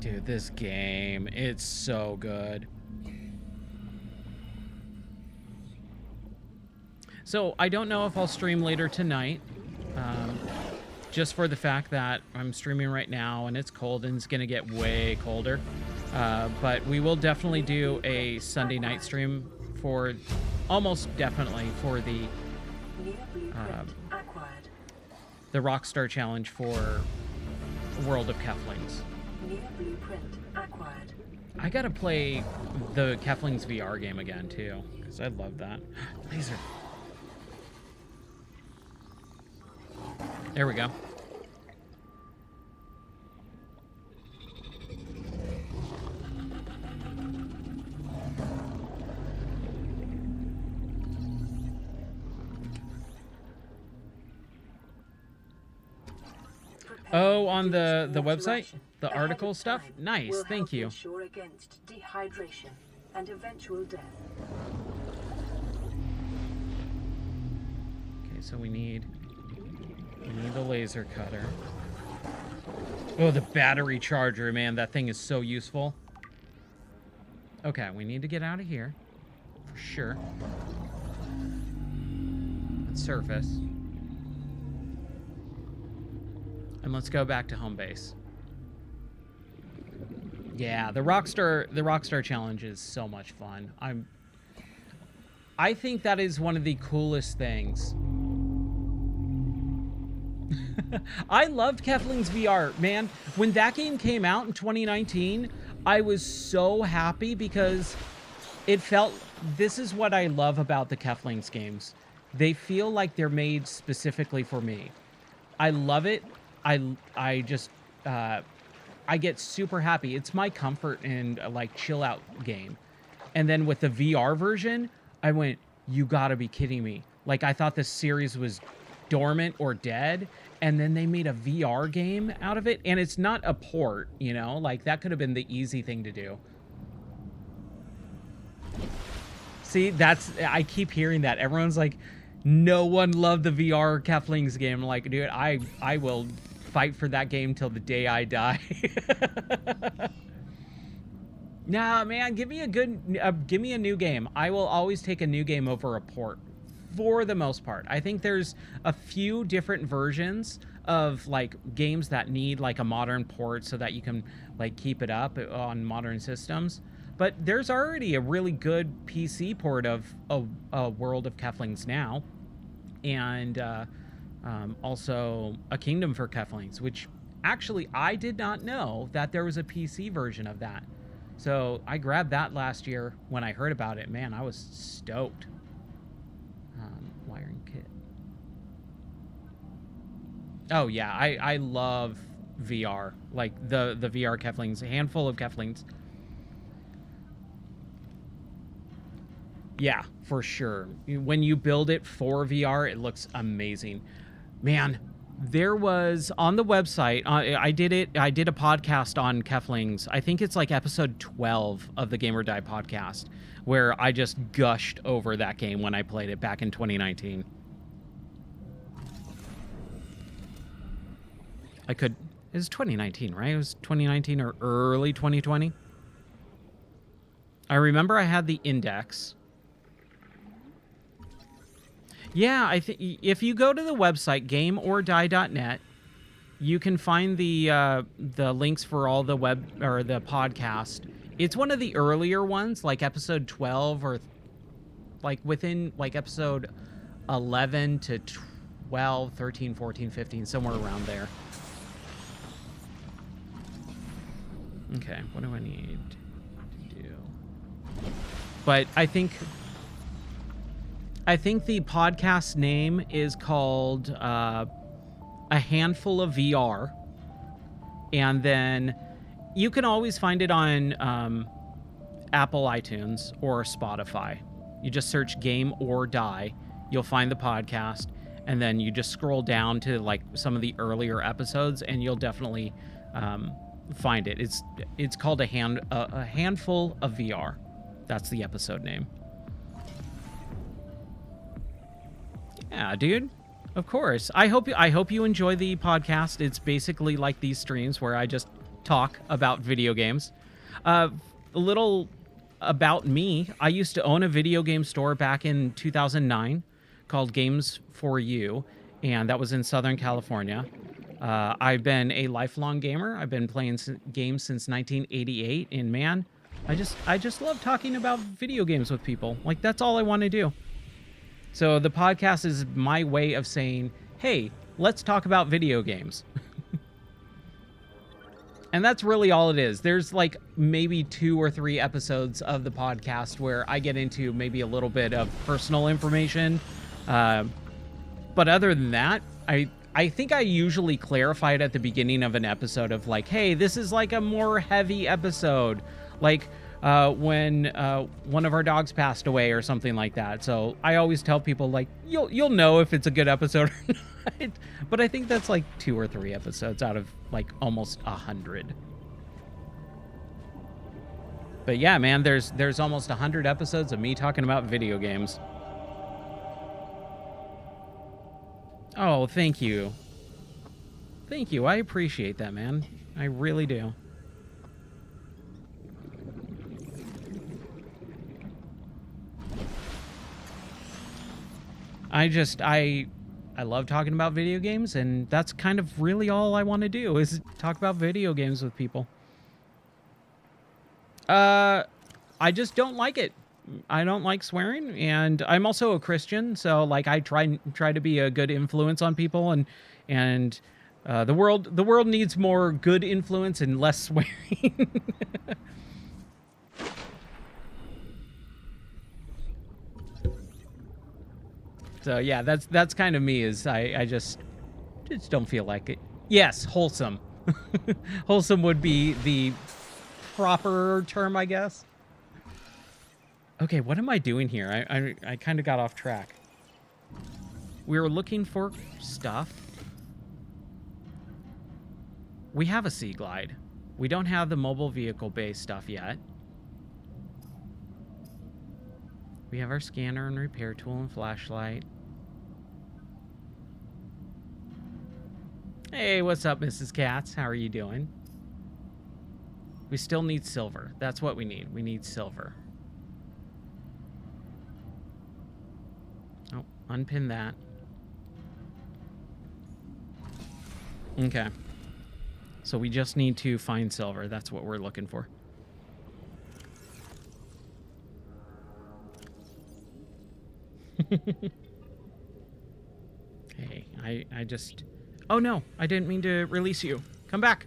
Dude, this game, it's so good. So, I don't know if I'll stream later tonight. Just for the fact that I'm streaming right now and it's cold and it's going to get way colder. But we will definitely do a Sunday night stream for, almost definitely, for the Rockstar Challenge for World of Keflings. New blueprint acquired. I gotta play the Keflings VR game again, too, because I love that. Laser. There we go. Oh, on the website? The article stuff? Nice, thank you. Ensure against dehydration and eventual death. Okay, so we need the laser cutter. Oh, the battery charger, man, that thing is so useful. Okay, we need to get out of here. For sure. Let's surface. And let's go back to home base. Yeah, the Rockstar Challenge is so much fun. I think that is one of the coolest things. I loved Keflings VR, man. When that game came out in 2019, I was so happy because it felt, this is what I love about the Keflings games. They feel like they're made specifically for me. I love it. I just, I get super happy. It's my comfort and like chill out game. And then with the VR version, I went, you gotta be kidding me. Like I thought this series was dormant or dead. And then they made a VR game out of it. And it's not a port, you know, like that could have been the easy thing to do. See, I keep hearing that. Everyone's like, no one loved the VR Keflings game. I'm like, dude, I will fight for that game till the day I die. Nah, man, give me a new game. I will always take a new game over a port for the most part. I think there's a few different versions of like games that need like a modern port so that you can like keep it up on modern systems. But there's already a really good PC port of a World of Keflings now. And also A Kingdom for Keflings, which actually I did not know that there was a PC version of that. So I grabbed that last year when I heard about it. Man, I was stoked. Wiring kit. Oh yeah, I love VR. Like the VR Keflings, a handful of Keflings. Yeah, for sure. When you build it for VR, it looks amazing. Man, there was on the website, I did a podcast on Keflings. I think it's like episode 12 of the Game or Die podcast, where I just gushed over that game when I played it back in 2019. It was 2019, right? It was 2019 or early 2020. I remember I had the index. Yeah, I think if you go to the website gameordie.net, you can find the links for all the web or the podcast. It's one of the earlier ones, like episode 12 or like within like episode 11 to 12, 13, 14, 15, somewhere around there. Okay, what do I need to do? But I think the podcast name is called A Handful of VR. And then you can always find it on Apple iTunes or Spotify. You just search Game or Die. You'll find the podcast. And then you just scroll down to like some of the earlier episodes and you'll definitely find it. It's called A Handful of VR. That's the episode name. Yeah, dude. Of course. I hope you enjoy the podcast. It's basically like these streams where I just talk about video games. A little about me. I used to own a video game store back in 2009 called Games for You, and that was in Southern California. I've been a lifelong gamer. I've been playing games since 1988, and man, I just love talking about video games with people. Like, that's all I want to do. So the podcast is my way of saying, hey, let's talk about video games. And that's really all it is. There's like maybe 2 or 3 episodes of the podcast where I get into maybe a little bit of personal information. But other than that, I think I usually clarify it at the beginning of an episode of like, hey, this is like a more heavy episode. Like when one of our dogs passed away or something like that. So I always tell people like, you'll know if it's a good episode or not. But I think that's like 2 or 3 episodes out of like almost 100. But yeah, man, there's almost 100 episodes of me talking about video games. Oh, thank you. Thank you. I appreciate that, man. I really do. I love talking about video games, and that's kind of really all I want to do is talk about video games with people. I just don't like it. I don't like swearing, and I'm also a Christian, so like I try to be a good influence on people, and the world needs more good influence and less swearing. So yeah, that's kind of me. Is I just don't feel like it. Yes, wholesome. Wholesome would be the proper term, I guess. Okay, what am I doing here? I kind of got off track. We were looking for stuff. We have a Sea Glide. We don't have the mobile vehicle base stuff yet. We have our scanner and repair tool and flashlight. Hey, what's up, Mrs. Katz? How are you doing? We still need silver. That's what we need. We need silver. Oh, unpin that. Okay. So we just need to find silver. That's what we're looking for. Hey, I just... Oh no, I didn't mean to release you. Come back.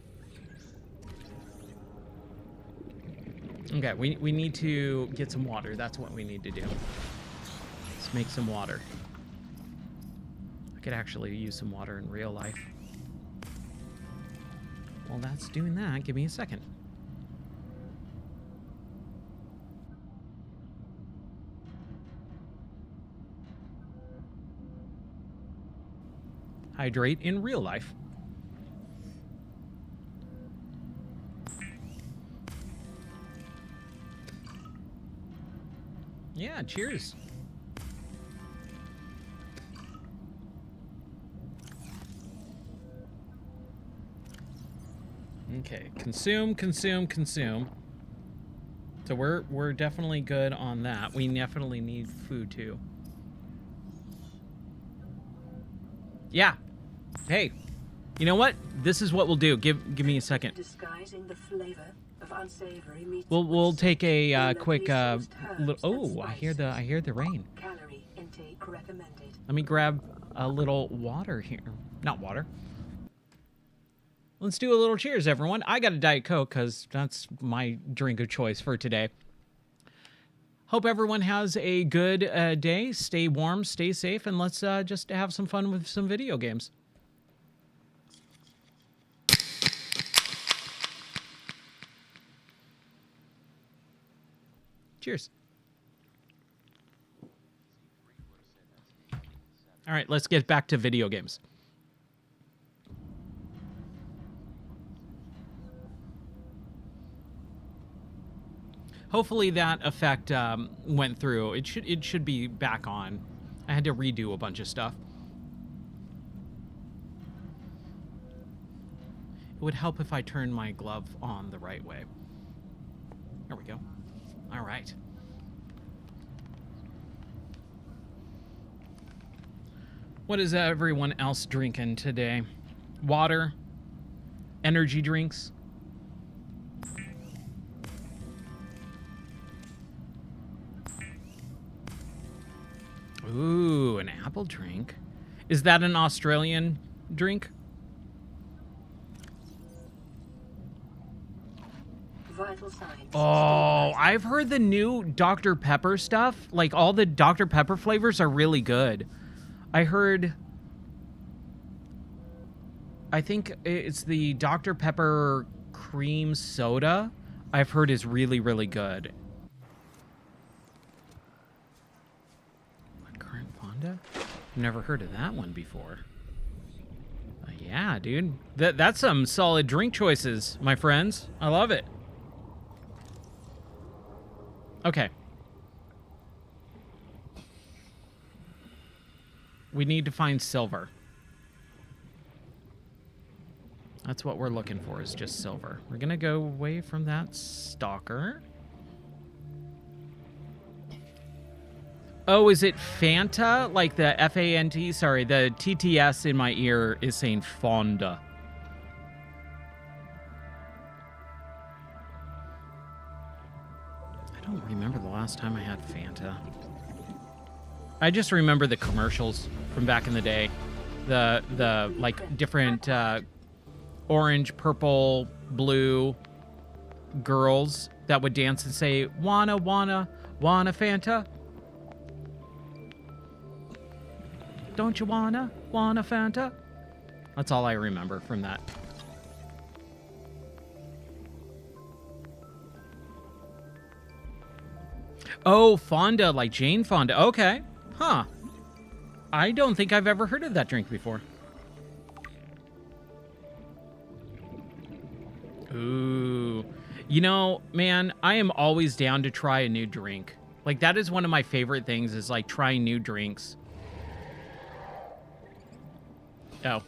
Okay, we need to get some water. That's what we need to do. Let's make some water. I could actually use some water in real life. Well, that's doing that. Give me a second. Hydrate in real life. Yeah, cheers. Okay, consume. So we're definitely good on that. We definitely need food too. Yeah. Hey, you know what? This is what we'll do. Give me a second. Disguising the flavor of unsavory meats. We'll take a quick little. Oh, I hear the rain. Calorie intake recommended. Let me grab a little water here. Not water. Let's do a little cheers, everyone. I got a Diet Coke because that's my drink of choice for today. Hope everyone has a good day. Stay warm, stay safe, and let's just have some fun with some video games. Cheers. All right, let's get back to video games. Hopefully that effect went through. It should be back on. I had to redo a bunch of stuff. It would help if I turned my glove on the right way. There we go. All right. What is everyone else drinking today? Water? Energy drinks? Ooh, an apple drink. Is that an Australian drink? Vital signs. Oh, I've heard the new Dr. Pepper stuff. Like, all the Dr. Pepper flavors are really good. I think it's the Dr. Pepper cream soda I've heard is really, really good. What, current Fonda? I've never heard of that one before. Yeah, dude. That's some solid drink choices, my friends. I love it. Okay. We need to find silver. That's what we're looking for, is just silver. We're gonna go away from that stalker. Oh, is it Fanta? Like the F-A-N-T? Sorry, the TTS in my ear is saying Fonda. I don't remember the last time I had Fanta. I just remember the commercials from back in the day. The like different orange, purple, blue girls that would dance and say, wanna Fanta? Don't you wanna Fanta? That's all I remember from that. Oh, Fonda, like Jane Fonda. Okay. Huh. I don't think I've ever heard of that drink before. Ooh. You know, man, I am always down to try a new drink. Like, that is one of my favorite things, is like trying new drinks. Oh.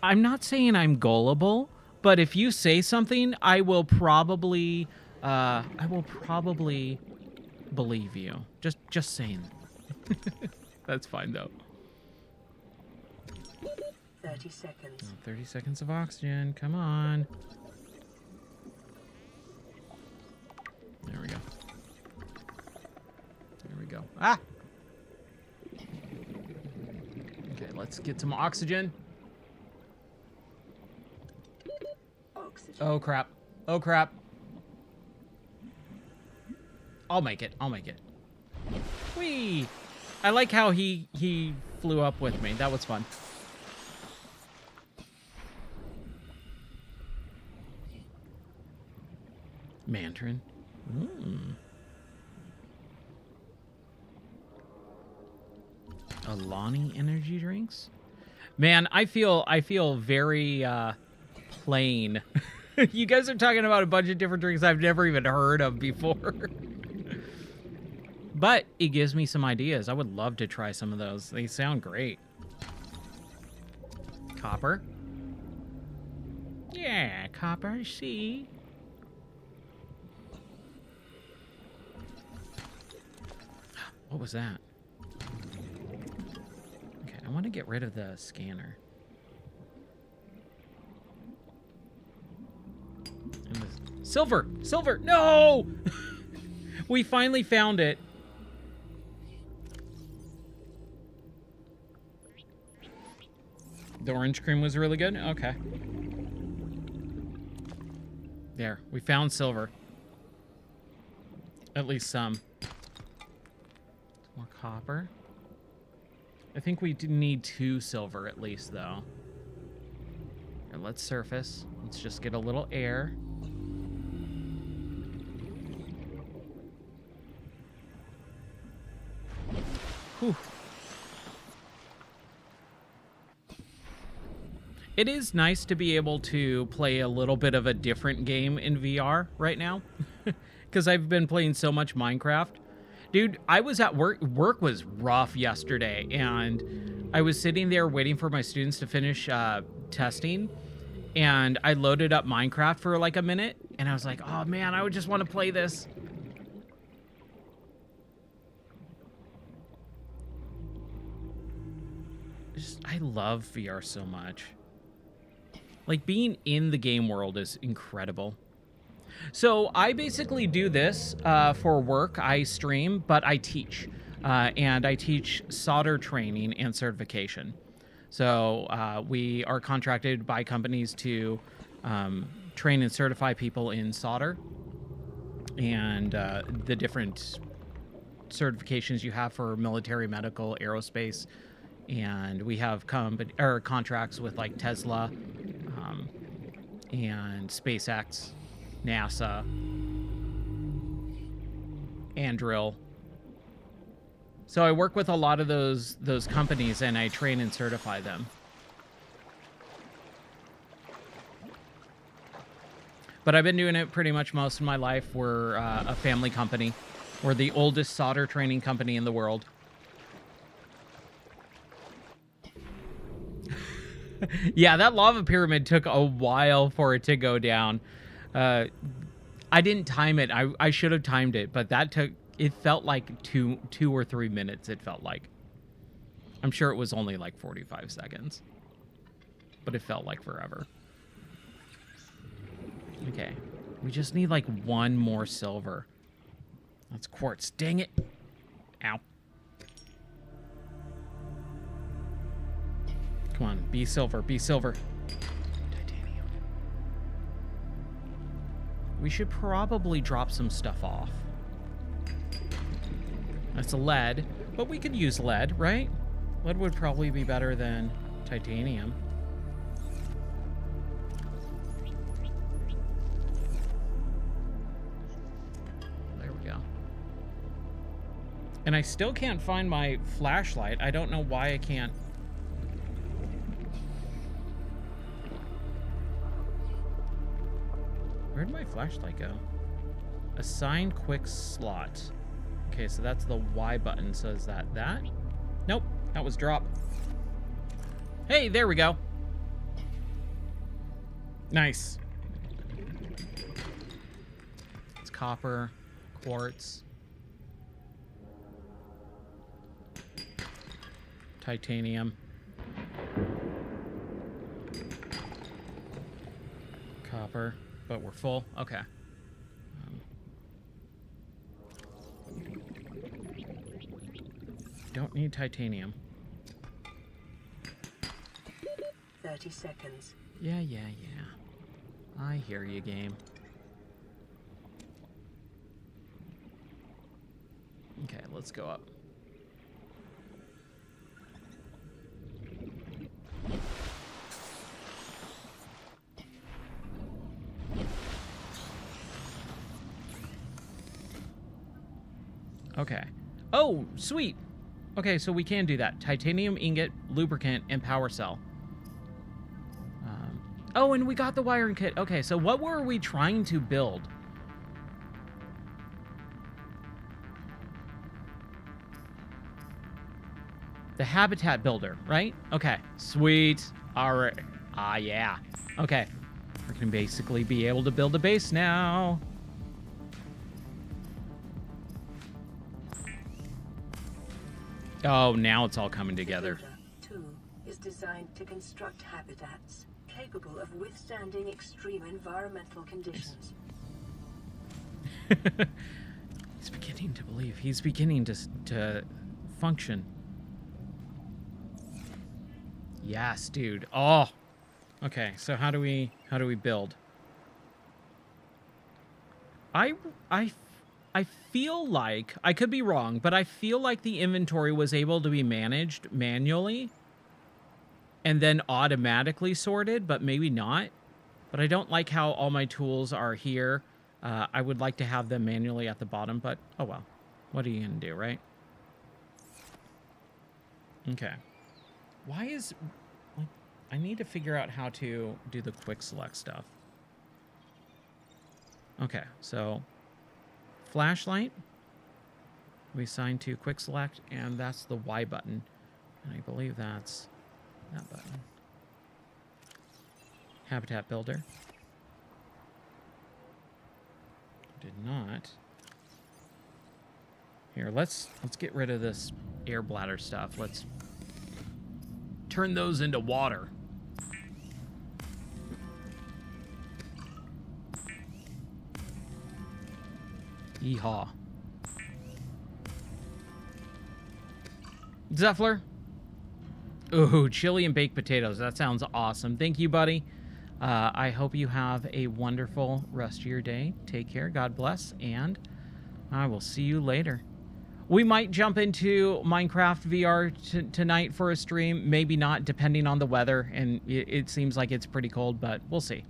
I'm not saying I'm gullible, but if you say something, I will probably believe you. Just saying. That's fine though. 30 seconds. Oh, 30 seconds of oxygen. Come on. There we go. There we go. Ah! Okay, let's get some oxygen. Oxygen. Oh, crap. Oh, crap. I'll make it. I'll make it. Whee! I like how he flew up with me. That was fun. Mandarin. Alani energy drinks? Man, I feel very plain. You guys are talking about a bunch of different drinks I've never even heard of before. But it gives me some ideas. I would love to try some of those. They sound great. Copper. Yeah, copper, see? What was that? Okay, I want to get rid of the scanner. And the silver! Silver! No! We finally found it. The orange cream was really good? Okay. There, we found silver. At least some. More copper. I think we do need 2 silver at least, though. Here, let's surface. Let's just get a little air. Whew. It is nice to be able to play a little bit of a different game in VR right now. Because I've been playing so much Minecraft. Dude, I was at work. Work was rough yesterday. And I was sitting there waiting for my students to finish testing. And I loaded up Minecraft for like a minute. And I was like, oh man, I would just want to play this. I love VR so much. Like, being in the game world is incredible. So I basically do this for work. I stream, but I teach. And I teach solder training and certification. So we are contracted by companies to train and certify people in solder and the different certifications you have for military, medical, aerospace. And we have contracts with like Tesla and SpaceX, NASA, Anduril. So I work with a lot of those companies, and I train and certify them. But I've been doing it pretty much most of my life. We're a family company. We're the oldest solder training company in the world. Yeah, that lava pyramid took a while for it to go down. I didn't time it. I should have timed it, but it felt like two or 3 minutes, it felt like. I'm sure it was only like 45 seconds. But it felt like forever. Okay. We just need like one more silver. That's quartz. Dang it. Ow. Come on, be silver, be silver. Titanium. We should probably drop some stuff off. That's a lead, but we could use lead, right? Lead would probably be better than titanium. There we go. And I still can't find my flashlight. I don't know why I can't. Where'd my flashlight go? Assign quick slot. Okay, so that's the Y button. So is that? Nope, that was drop. Hey, there we go. Nice. It's copper, quartz, titanium, copper. But we're full. Okay. Don't need titanium. 30 seconds. Yeah. I hear you, game. Okay, let's go up. Okay. Oh, sweet. Okay, so we can do that. Titanium ingot, lubricant, and power cell. Oh, and we got the wiring kit. Okay, so what were we trying to build? The habitat builder, right? Okay, sweet. All right. Ah, yeah. Okay. We can basically be able to build a base now. Oh, now it's all coming together. Filter 2 is designed to construct habitats capable of withstanding extreme environmental conditions. He's beginning to believe. He's beginning to function. Yes, dude. Oh. Okay, so how do we build? I feel like, I could be wrong, but I feel like the inventory was able to be managed manually and then automatically sorted, but maybe not. But I don't like how all my tools are here. I would like to have them manually at the bottom, but oh well. What are you gonna do, right? Okay. Why is... like, I need to figure out how to do the quick select stuff. Okay, so... flashlight. We assign to quick select, and that's the Y button. And I believe that's that button. Habitat builder. Did not. Here, let's get rid of this air bladder stuff. Let's Turn those into water. Yeehaw. Zephyr. Ooh, chili and baked potatoes. That sounds awesome. Thank you, buddy. I hope you have a wonderful rest of your day. Take care. God bless. And I will see you later. We might jump into Minecraft VR tonight for a stream. Maybe not, depending on the weather. And it seems like it's pretty cold, but we'll see.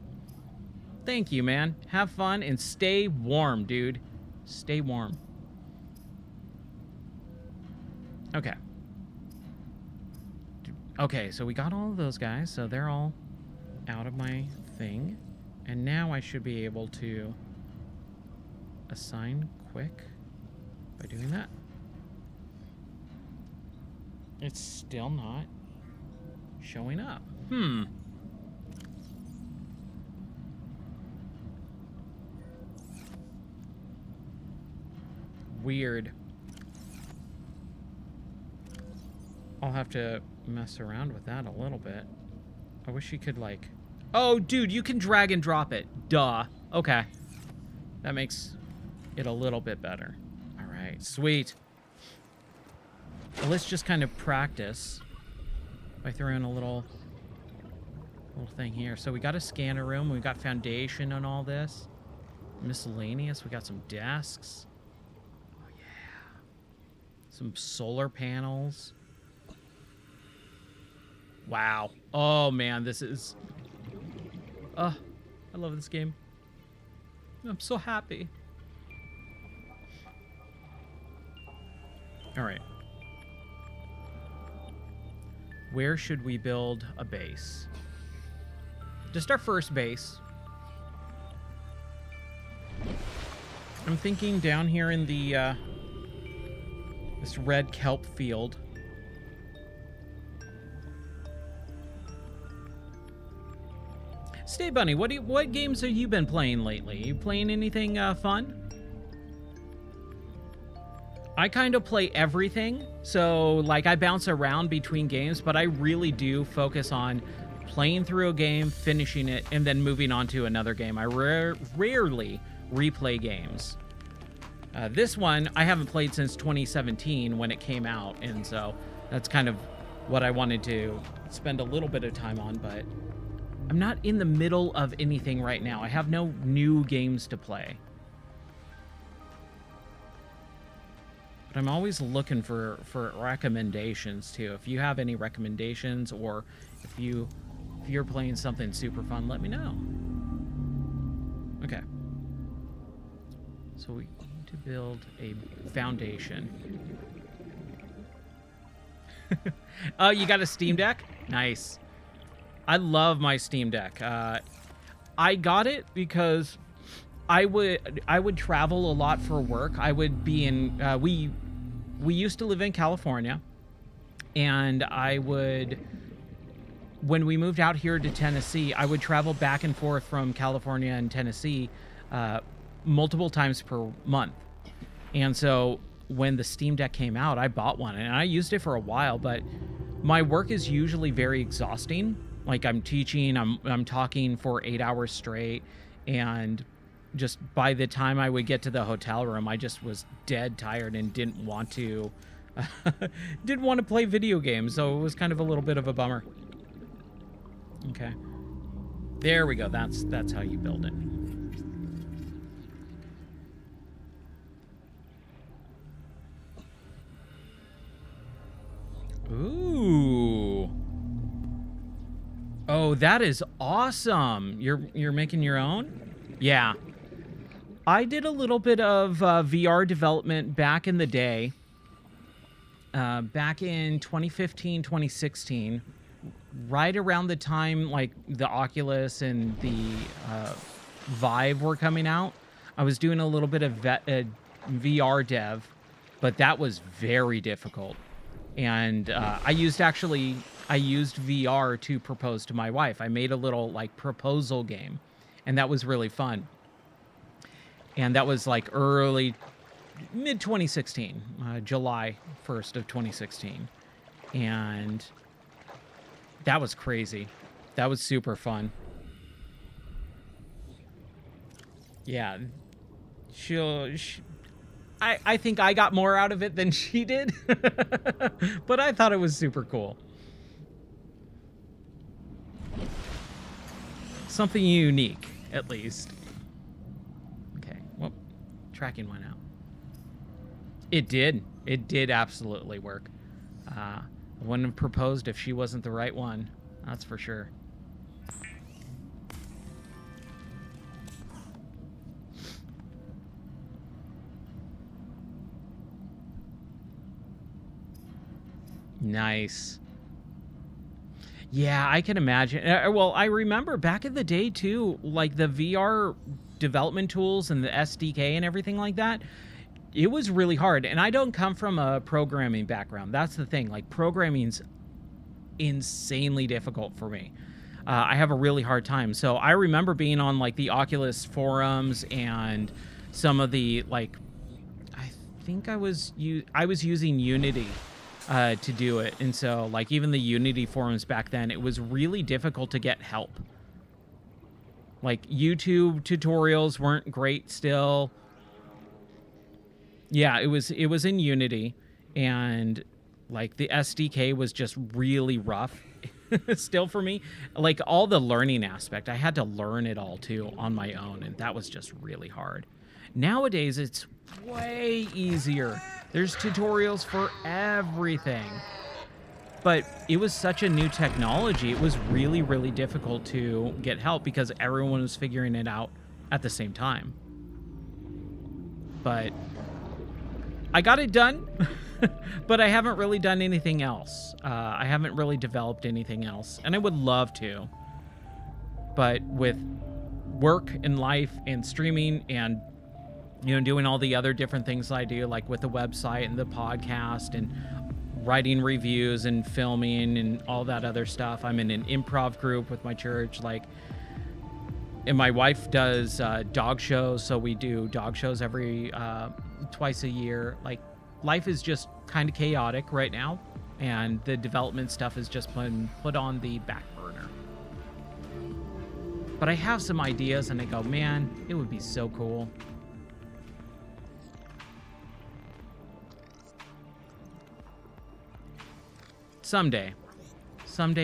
Thank you, man. Have fun and stay warm, dude. Stay warm. Okay. Okay, so we got all of those guys, so they're all out of my thing. And now I should be able to assign quick by doing that. It's still not showing up. Weird. I'll have to mess around with that a little bit. I wish you could, like... Oh, dude, you can drag and drop it. Duh. Okay. That makes it a little bit better. All right, sweet. Well, let's just kind of practice by throwing a little thing here. So we got a scanner room. We got foundation on all this. Miscellaneous. We got some desks. Oh, yeah. Some solar panels. Wow. Oh, man, this is... I love this game. I'm so happy. All right. Where should we build a base? Just our first base. I'm thinking down here in the, this red kelp field. Stay Bunny, what games have you been playing lately? You playing anything fun? I kind of play everything, so like I bounce around between games, but I really do focus on playing through a game, finishing it, and then moving on to another game. I rarely replay games. This one I haven't played since 2017 when it came out, and so that's kind of what I wanted to spend a little bit of time on, but I'm not in the middle of anything right now. I have no new games to play. But I'm always looking for recommendations too. If you have any recommendations, or if you're playing something super fun, let me know. Okay. So we need to build a foundation. Oh, you got a Steam Deck? Nice. I love my Steam Deck. I got it because I would travel a lot for work. I would be in we used to live in California, and when we moved out here to Tennessee, I would travel back and forth from California and Tennessee multiple times per month. And so when the Steam Deck came out, I bought one, and I used it for a while, but my work is usually very exhausting. Like I'm teaching, I'm talking for 8 hours straight, and just by the time I would get to the hotel room, I just was dead tired and didn't want to play video games. So it was kind of a little bit of a bummer. Okay. There we go. That's how you build it. Ooh. Oh, that is awesome. You're making your own? Yeah. I did a little bit of VR development back in the day. Back in 2015, 2016, right around the time like the Oculus and the Vive were coming out. I was doing a little bit of VR dev, but that was very difficult. And I used VR to propose to my wife. I made a little like proposal game, and that was really fun. And that was like mid 2016, July 1st of 2016. And That was crazy. That was super fun. Yeah. I think I got more out of it than she did. But I thought it was super cool. Something unique, at least. Okay. Well, tracking went out. It did. It did absolutely work. I wouldn't have proposed if she wasn't the right one. That's for sure. Nice. Yeah, I can imagine. Well, I remember back in the day too, like the VR development tools and the SDK and everything like that. It was really hard. And I don't come from a programming background. That's the thing. Like, programming's insanely difficult for me. I have a really hard time. So I remember being on like the Oculus forums and some of the, like, I think I was using Unity to do it. And so, like, even the Unity forums back then, it was really difficult to get help. Like, YouTube tutorials weren't great still. Yeah, it was in Unity, and like the SDK was just really rough still for me. Like, all the learning aspect, I had to learn it all too on my own, and that was just really hard. Nowadays, it's way easier. There's tutorials for everything. But it was such a new technology, it was really, really difficult to get help because everyone was figuring it out at the same time. But I got it done, but I haven't really done anything else. I haven't really developed anything else, and I would love to. But with work and life and streaming and, you know, doing all the other different things I do, like with the website and the podcast and writing reviews and filming and all that other stuff. I'm in an improv group with my church, like, and my wife does dog shows, so we do dog shows every twice a year. Like, life is just kind of chaotic right now, and the development stuff has just been put on the back burner. But I have some ideas, and I go, man, it would be so cool. Someday,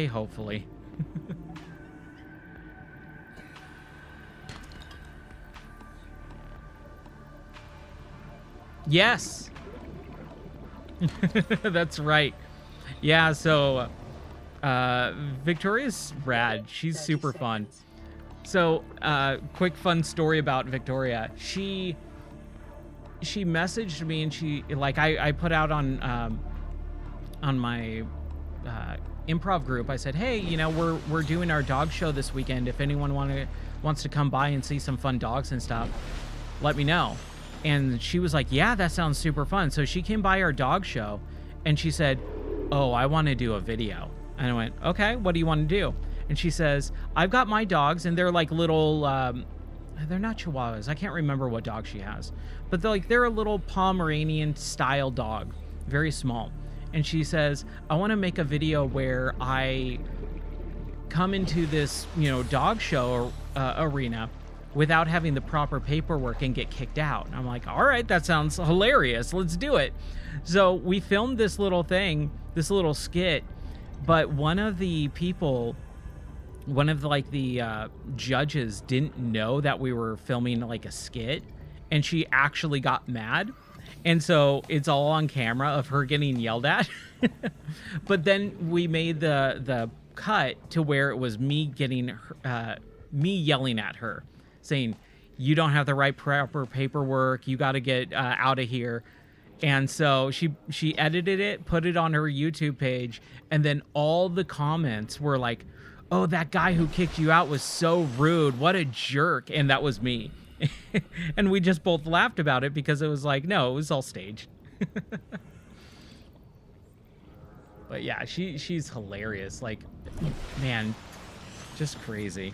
hopefully. Yes. That's right. Yeah, so Victoria's rad. She's super fun. So, quick fun story about Victoria. She messaged me, and she, like, I put out on my improv group, I said, hey, you know, we're doing our dog show this weekend. If anyone wants to come by and see some fun dogs and stuff, let me know. And she was like, yeah, that sounds super fun. So she came by our dog show, and she said, oh, I want to do a video. And I went, okay, what do you want to do? And she says, I've got my dogs, and they're like little, they're not Chihuahuas. I can't remember what dog she has. But they're a little Pomeranian-style dog, very small. And she says, I want to make a video where I come into this, you know, dog show arena without having the proper paperwork and get kicked out. And I'm like, all right, that sounds hilarious. Let's do it. So we filmed this little thing, this little skit, but one of the judges didn't know that we were filming like a skit, and she actually got mad. And so it's all on camera of her getting yelled at. But then we made the cut to where it was me yelling at her, saying, you don't have the right proper paperwork, you got to get out of here. And so she edited it, put it on her YouTube page, and then all the comments were like, oh, that guy who kicked you out was so rude, what a jerk. And that was me. And we just both laughed about it because it was like, no, it was all staged. But yeah, she's hilarious. Like, man, just crazy.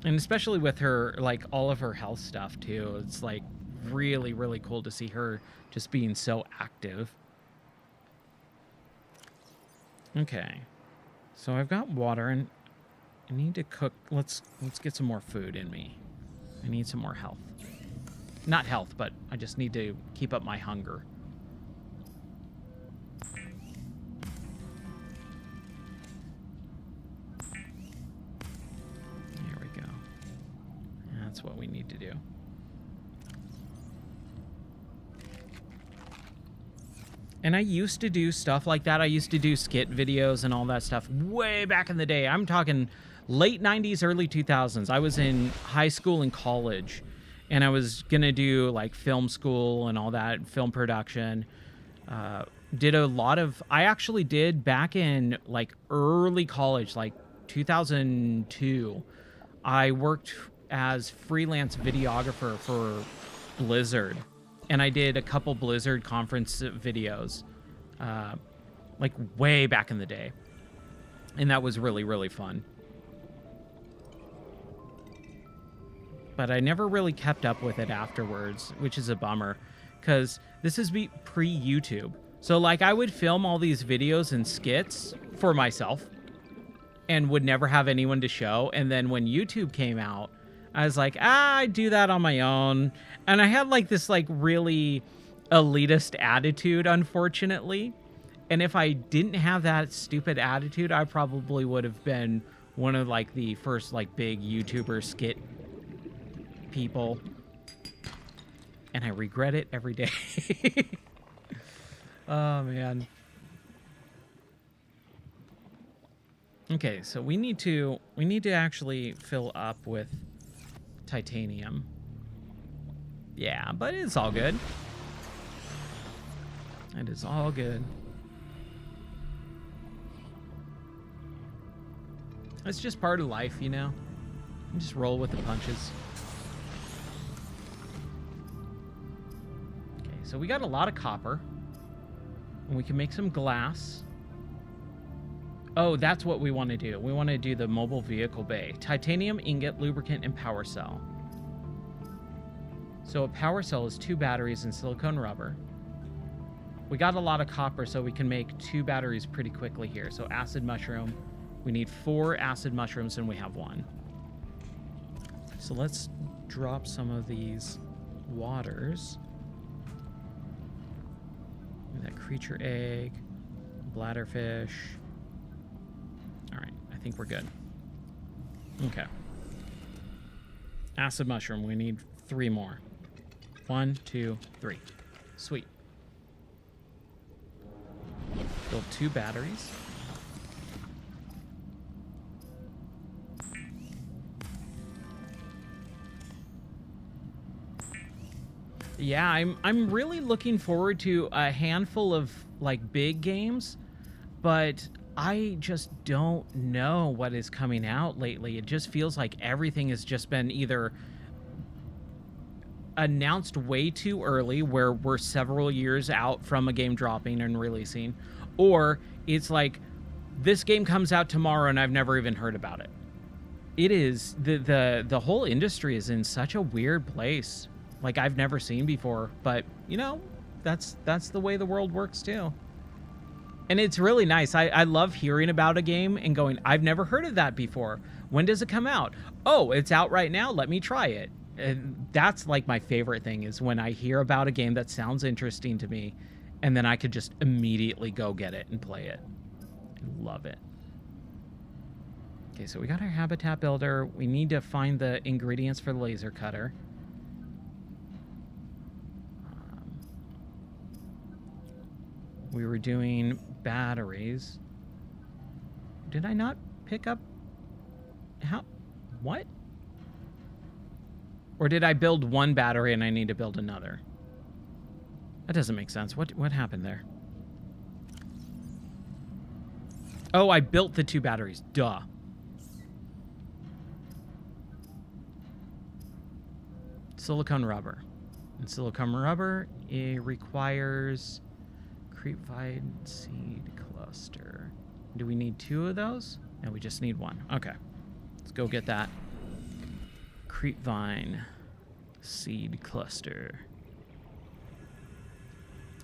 And especially with her, like, all of her health stuff too. It's like really, really cool to see her just being so active. Okay. So I've got water, and I need to cook. Let's get some more food in me. I need some more health. Not health, but I just need to keep up my hunger. There we go. That's what we need to do. And I used to do stuff like that. I used to do skit videos and all that stuff way back in the day. I'm talking late 90s, early 2000s. I was in high school and college, and I was going to do like film school and all that, film production. Did a lot of, I actually did back in like early college, like 2002. I worked as freelance videographer for Blizzard. And I did a couple Blizzard conference videos, like way back in the day. And that was really, really fun. But I never really kept up with it afterwards, which is a bummer, because this is pre-YouTube. So, like, I would film all these videos and skits for myself and would never have anyone to show. And then when YouTube came out, I was like, I do that on my own. And I had like this like really elitist attitude, unfortunately. And if I didn't have that stupid attitude, I probably would have been one of like the first like big YouTuber skit people. And I regret it every day. Oh man. Okay, so we need to actually fill up with titanium. Yeah, but it's all good. It is all good. It's just part of life, you know? You just roll with the punches. Okay, so we got a lot of copper. And we can make some glass. Oh, that's what we want to do. We want to do the mobile vehicle bay. Titanium, ingot, lubricant, and power cell. So a power cell is 2 batteries and silicone rubber. We got a lot of copper, so we can make 2 batteries pretty quickly here. So acid mushroom. We need 4 acid mushrooms, and we have 1. So let's drop some of these waters. That creature egg, bladderfish. All right, I think we're good. Okay. Acid mushroom, we need 3 more. 1, 2, 3. Sweet. Build 2 batteries. Yeah, I'm really looking forward to a handful of like big games, but I just don't know what is coming out lately. It just feels like everything has just been either announced way too early, where we're several years out from a game dropping and releasing, or it's like this game comes out tomorrow and I've never even heard about it. It is the whole industry is in such a weird place, like I've never seen before. But you know, that's the way the world works too. And it's really nice. I love hearing about a game and going, I've never heard of that before. When does it come out? Oh, it's out right now. Let me try it. And that's like my favorite thing, is when I hear about a game that sounds interesting to me, and then I could just immediately go get it and play it. I love it. Okay, so we got our habitat builder. We need to find the ingredients for the laser cutter. We were doing batteries. Did I not pick up? How? What? Or did I build 1 battery and I need to build another? That doesn't make sense. What happened there? Oh, I built the 2 batteries. Duh. Silicone rubber. And silicone rubber, it requires creepvine seed cluster. Do we need 2 of those? No, we just need 1. Okay. Let's go get that. Creepvine seed cluster.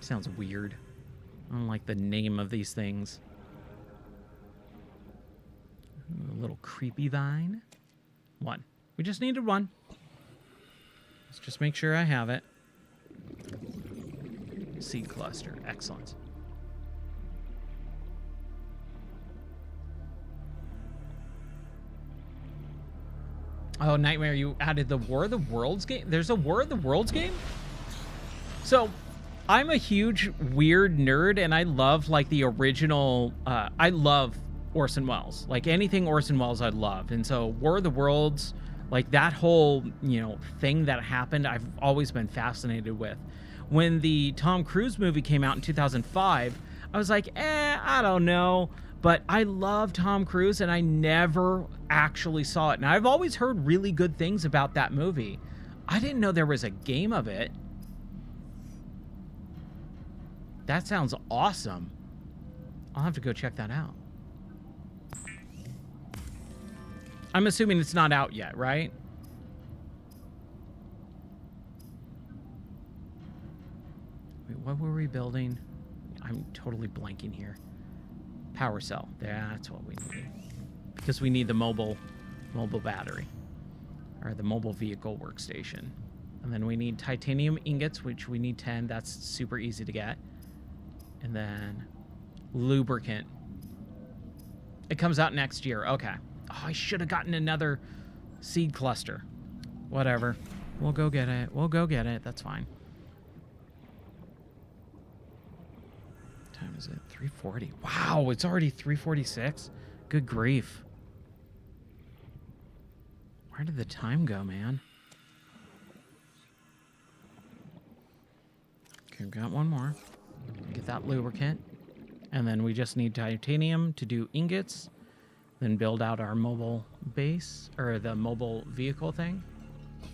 Sounds weird. I don't like the name of these things. A little creepy vine. 1. We just needed 1. Let's just make sure I have it. Seed cluster. Excellent. Oh, Nightmare, you added the War of the Worlds game? There's a War of the Worlds game? So, I'm a huge weird nerd, and I love, like, the original... I love Orson Welles. Like, anything Orson Welles I love. And so, War of the Worlds, like, that whole, you know, thing that happened, I've always been fascinated with. When the Tom Cruise movie came out in 2005, I was like, I don't know. But I love Tom Cruise, and I never actually saw it. And I've always heard really good things about that movie. I didn't know there was a game of it. That sounds awesome. I'll have to go check that out. I'm assuming it's not out yet, right? Wait, what were we building? I'm totally blanking here. Power cell. That's what we need. Because we need the mobile battery. Or the mobile vehicle workstation. And then we need titanium ingots, which we need 10. That's super easy to get. And then lubricant. It comes out next year. Okay. Oh, I should have gotten another seed cluster. Whatever. We'll go get it. We'll go get it. That's fine. What time is it? 3:40. Wow, it's already 3:46. Good grief. Where did the time go, man? Okay, we've got one more. Get that lubricant. And then we just need titanium to do ingots. Then build out our mobile base, or the mobile vehicle thing.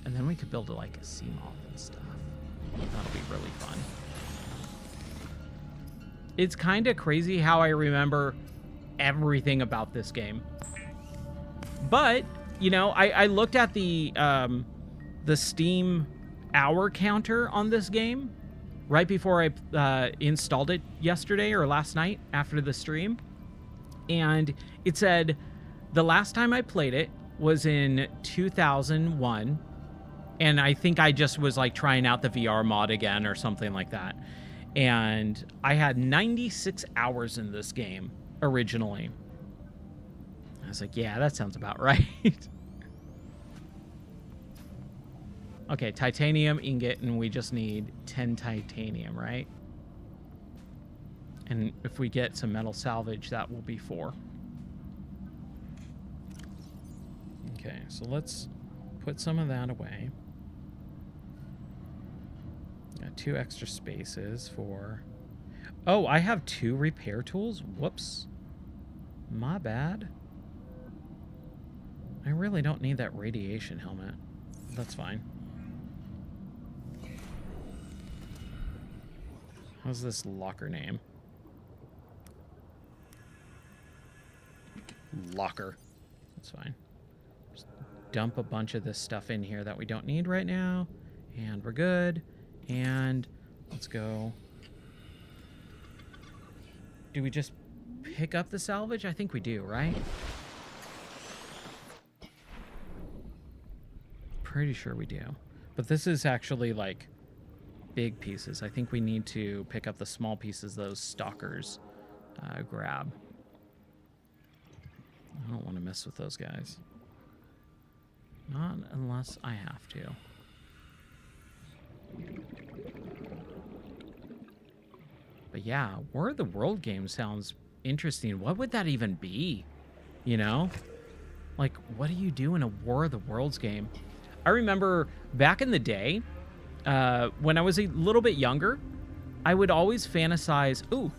And then we could build like a sea moth and stuff. That'll be really fun. It's kind of crazy how I remember everything about this game. But, you know, I looked at the Steam hour counter on this game right before I installed it yesterday or last night after the stream. And it said the last time I played it was in 2001. And I think I just was like trying out the VR mod again or something like that. And I had 96 hours in this game originally. I was like, yeah, that sounds about right. Okay, titanium ingot, and we just need 10 titanium, right? And if we get some metal salvage, that will be 4. Okay, so let's put some of that away. Got 2 extra spaces for... Oh, I have 2 repair tools? Whoops. My bad. I really don't need that radiation helmet. That's fine. How's this locker name? Locker. That's fine. Just dump a bunch of this stuff in here that we don't need right now. And we're good. And let's go. Do we just pick up the salvage? I think we do, right? Pretty sure we do. But this is actually like big pieces. I think we need to pick up the small pieces those stalkers grab. I don't want to mess with those guys. Not unless I have to. But yeah, War of the World game sounds interesting. What would that even be? You know? Like, what do you do in a War of the Worlds game? I remember back in the day, when I was a little bit younger, I would always fantasize... Ooh,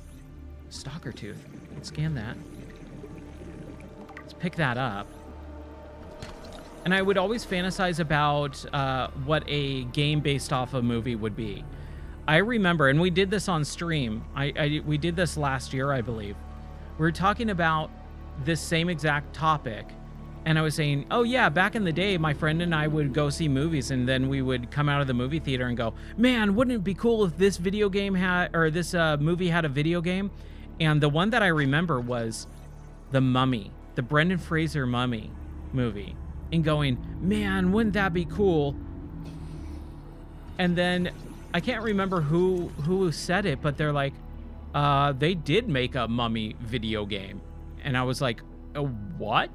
stalker tooth. Let's scan that. Let's pick that up. And I would always fantasize about what a game based off a movie would be. I remember, and we did this on stream. We did this last year, I believe. We were talking about this same exact topic. And I was saying, oh yeah, back in the day, my friend and I would go see movies, and then we would come out of the movie theater and go, man, wouldn't it be cool if this video game had, or this movie had a video game? And the one that I remember was The Mummy. the Brendan Fraser Mummy movie and going, man, wouldn't that be cool? And then I can't remember who said it, but they're like, they did make a Mummy video game. And I was like, what?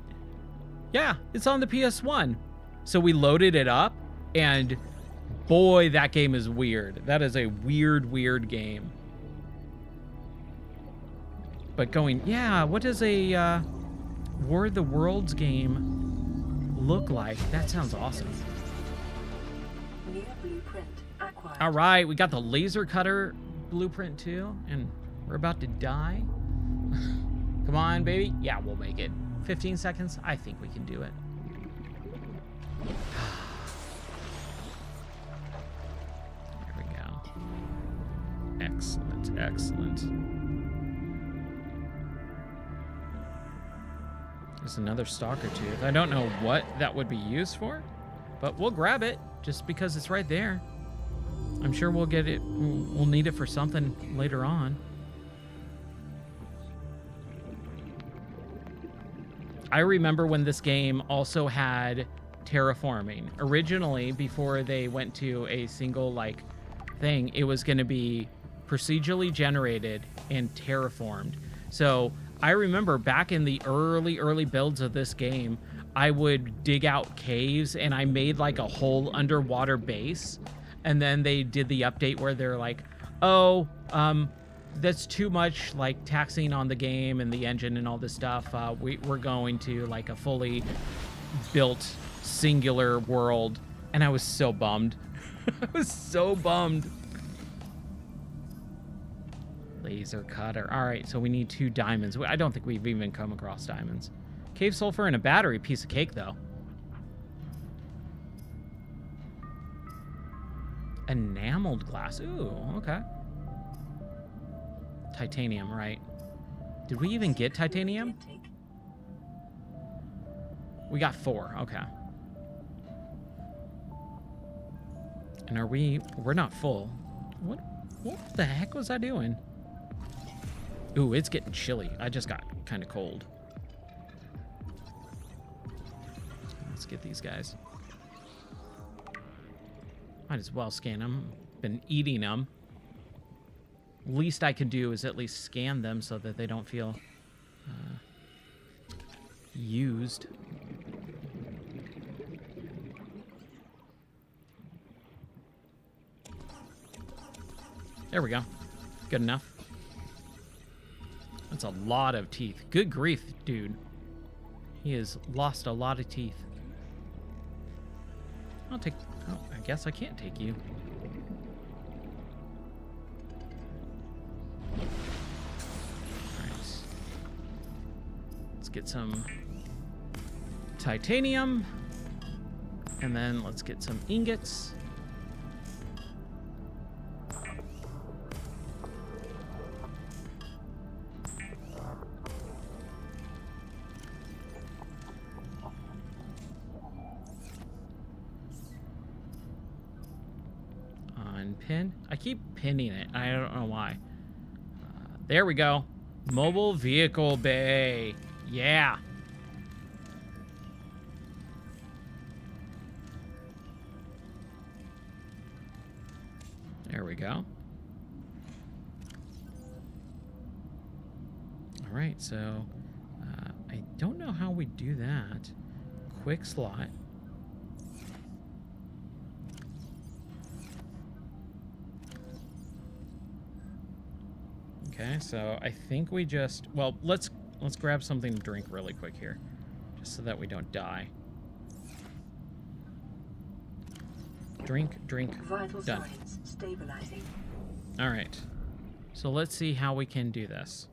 Yeah, it's on the PS1. So we loaded it up, and boy, that game is weird. That is a weird game. But going, yeah, what does a War of the Worlds game look like? That sounds awesome. New blueprint acquired. All right, we got the laser cutter blueprint too, and we're about to die. Come on, baby. Yeah, we'll make it. 15 seconds. I think we can do it. There we go. Excellent, excellent. There's another stalker tooth. I don't know what that would be used for, but we'll grab it just because it's right there. I'm sure we'll get it. We'll need it for something later on. I remember when this game also had terraforming. Originally, before they went to a single thing, it was going to be procedurally generated and terraformed. So I remember back in the early builds of this game, I would dig out caves and I made like a whole underwater base. And then they did the update where they're like, oh, that's too much taxing on the game and the engine and all this stuff. We're going to a fully built singular world. And I was so bummed. I was so bummed. Laser cutter. All right, so we need 2 diamonds. I don't think we've even come across diamonds. Cave sulfur and a battery. Piece of cake, though. Enameled glass. Ooh, okay. Titanium, right. Did we even get titanium? We got 4, okay. And we're not full. What the heck was I doing? Ooh, it's getting chilly. I just got kind of cold. Let's get these guys. Might as well scan them. Been eating them. Least I can do is at least scan them so that they don't feel used. There we go. Good enough. That's a lot of teeth. Good grief, dude. He has lost a lot of teeth. I'll take... Oh, I guess I can't take you. Alright. Let's get some titanium. And then let's get some ingots. Pin? I keep pinning it. I don't know why. There we go. Mobile vehicle bay. Yeah. There we go. All right, so I don't know how we do that. Quick slot. Okay, so I think we just... Well, let's grab something to drink really quick here. Just so that we don't die. Drink. Vital Done. signs stabilizing. Alright. So let's see how we can do this.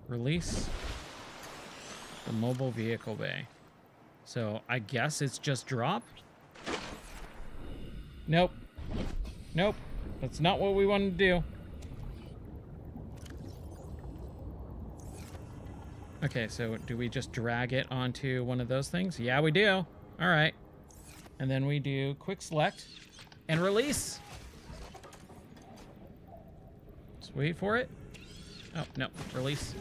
Release the mobile vehicle bay. So I guess it's just drop? Nope. Nope. That's not what we wanted to do. Okay, so do we just drag it onto one of those things? Yeah, we do. All right. And then we do quick select and release. Let's wait for it. Oh, no. Release.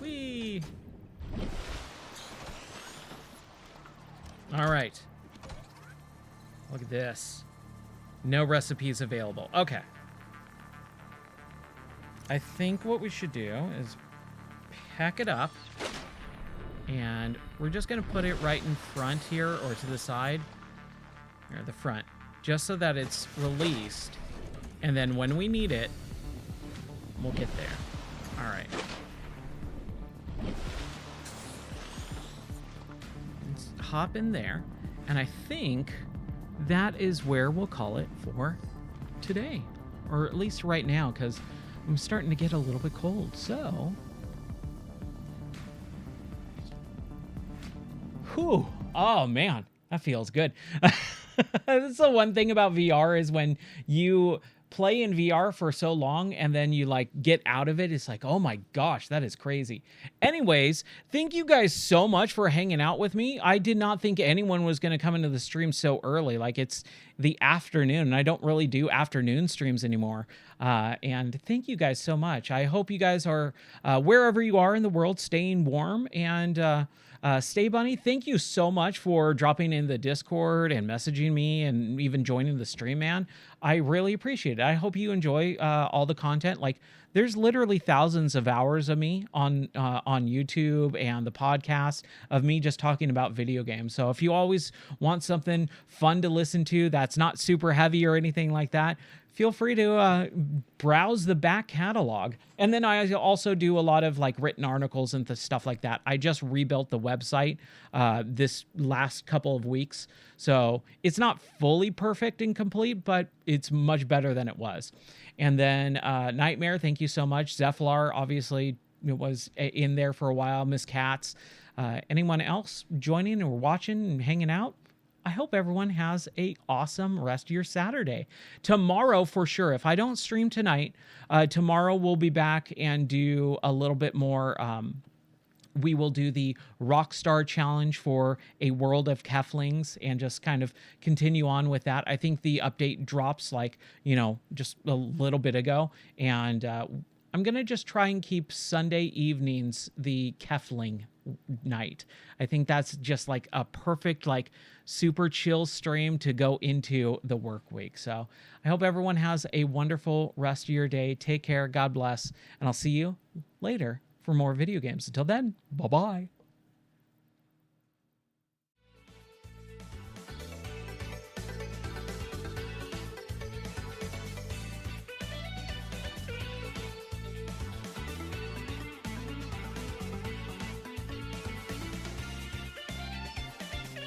Whee! All right. Look at this. No recipes available. Okay. I think what we should do is pack it up. And we're just going to put it right in front here or to the side. Or the front. Just so that it's released. And then when we need it, we'll get there. All right. Let's hop in there. And I think that is where we'll call it for today. Or at least right now, because I'm starting to get a little bit cold. So... whew. Oh, man. That feels good. That's the one thing about VR is when you play in VR for so long and then you like get out of it, it's like, oh my gosh, that is crazy. Anyways, thank you guys so much for hanging out with me. I did not think anyone was going to come into the stream so early. Like, it's the afternoon and I don't really do afternoon streams anymore. And thank you guys so much. I hope you guys are wherever you are in the world staying warm. And Stay Bunny, thank you so much for dropping in the Discord and messaging me and even joining the stream, man. I really appreciate it. I hope you enjoy all the content. Like, there's literally thousands of hours of me on YouTube and the podcast of me just talking about video games. So if you always want something fun to listen to that's not super heavy or anything like that, feel free to browse the back catalog. And then I also do a lot of like written articles and stuff like that. I just rebuilt the website this last couple of weeks. So it's not fully perfect and complete, but it's much better than it was. And then Nightmare, thank you so much. Zephylar, obviously, was in there for a while. Miss Katz. Anyone else joining or watching and hanging out? I hope everyone has a awesome rest of your Saturday. Tomorrow, for sure, if I don't stream tonight, tomorrow we'll be back and do a little bit more. We will do the Rockstar Challenge for a World of Keflings and just kind of continue on with that. I think the update drops like, just a little bit ago. And I'm going to just try and keep Sunday evenings the Kefling night. I think that's just like a perfect, like super chill stream to go into the work week. So I hope everyone has a wonderful rest of your day. Take care. God bless. And I'll see you later for more video games. Until then, bye-bye.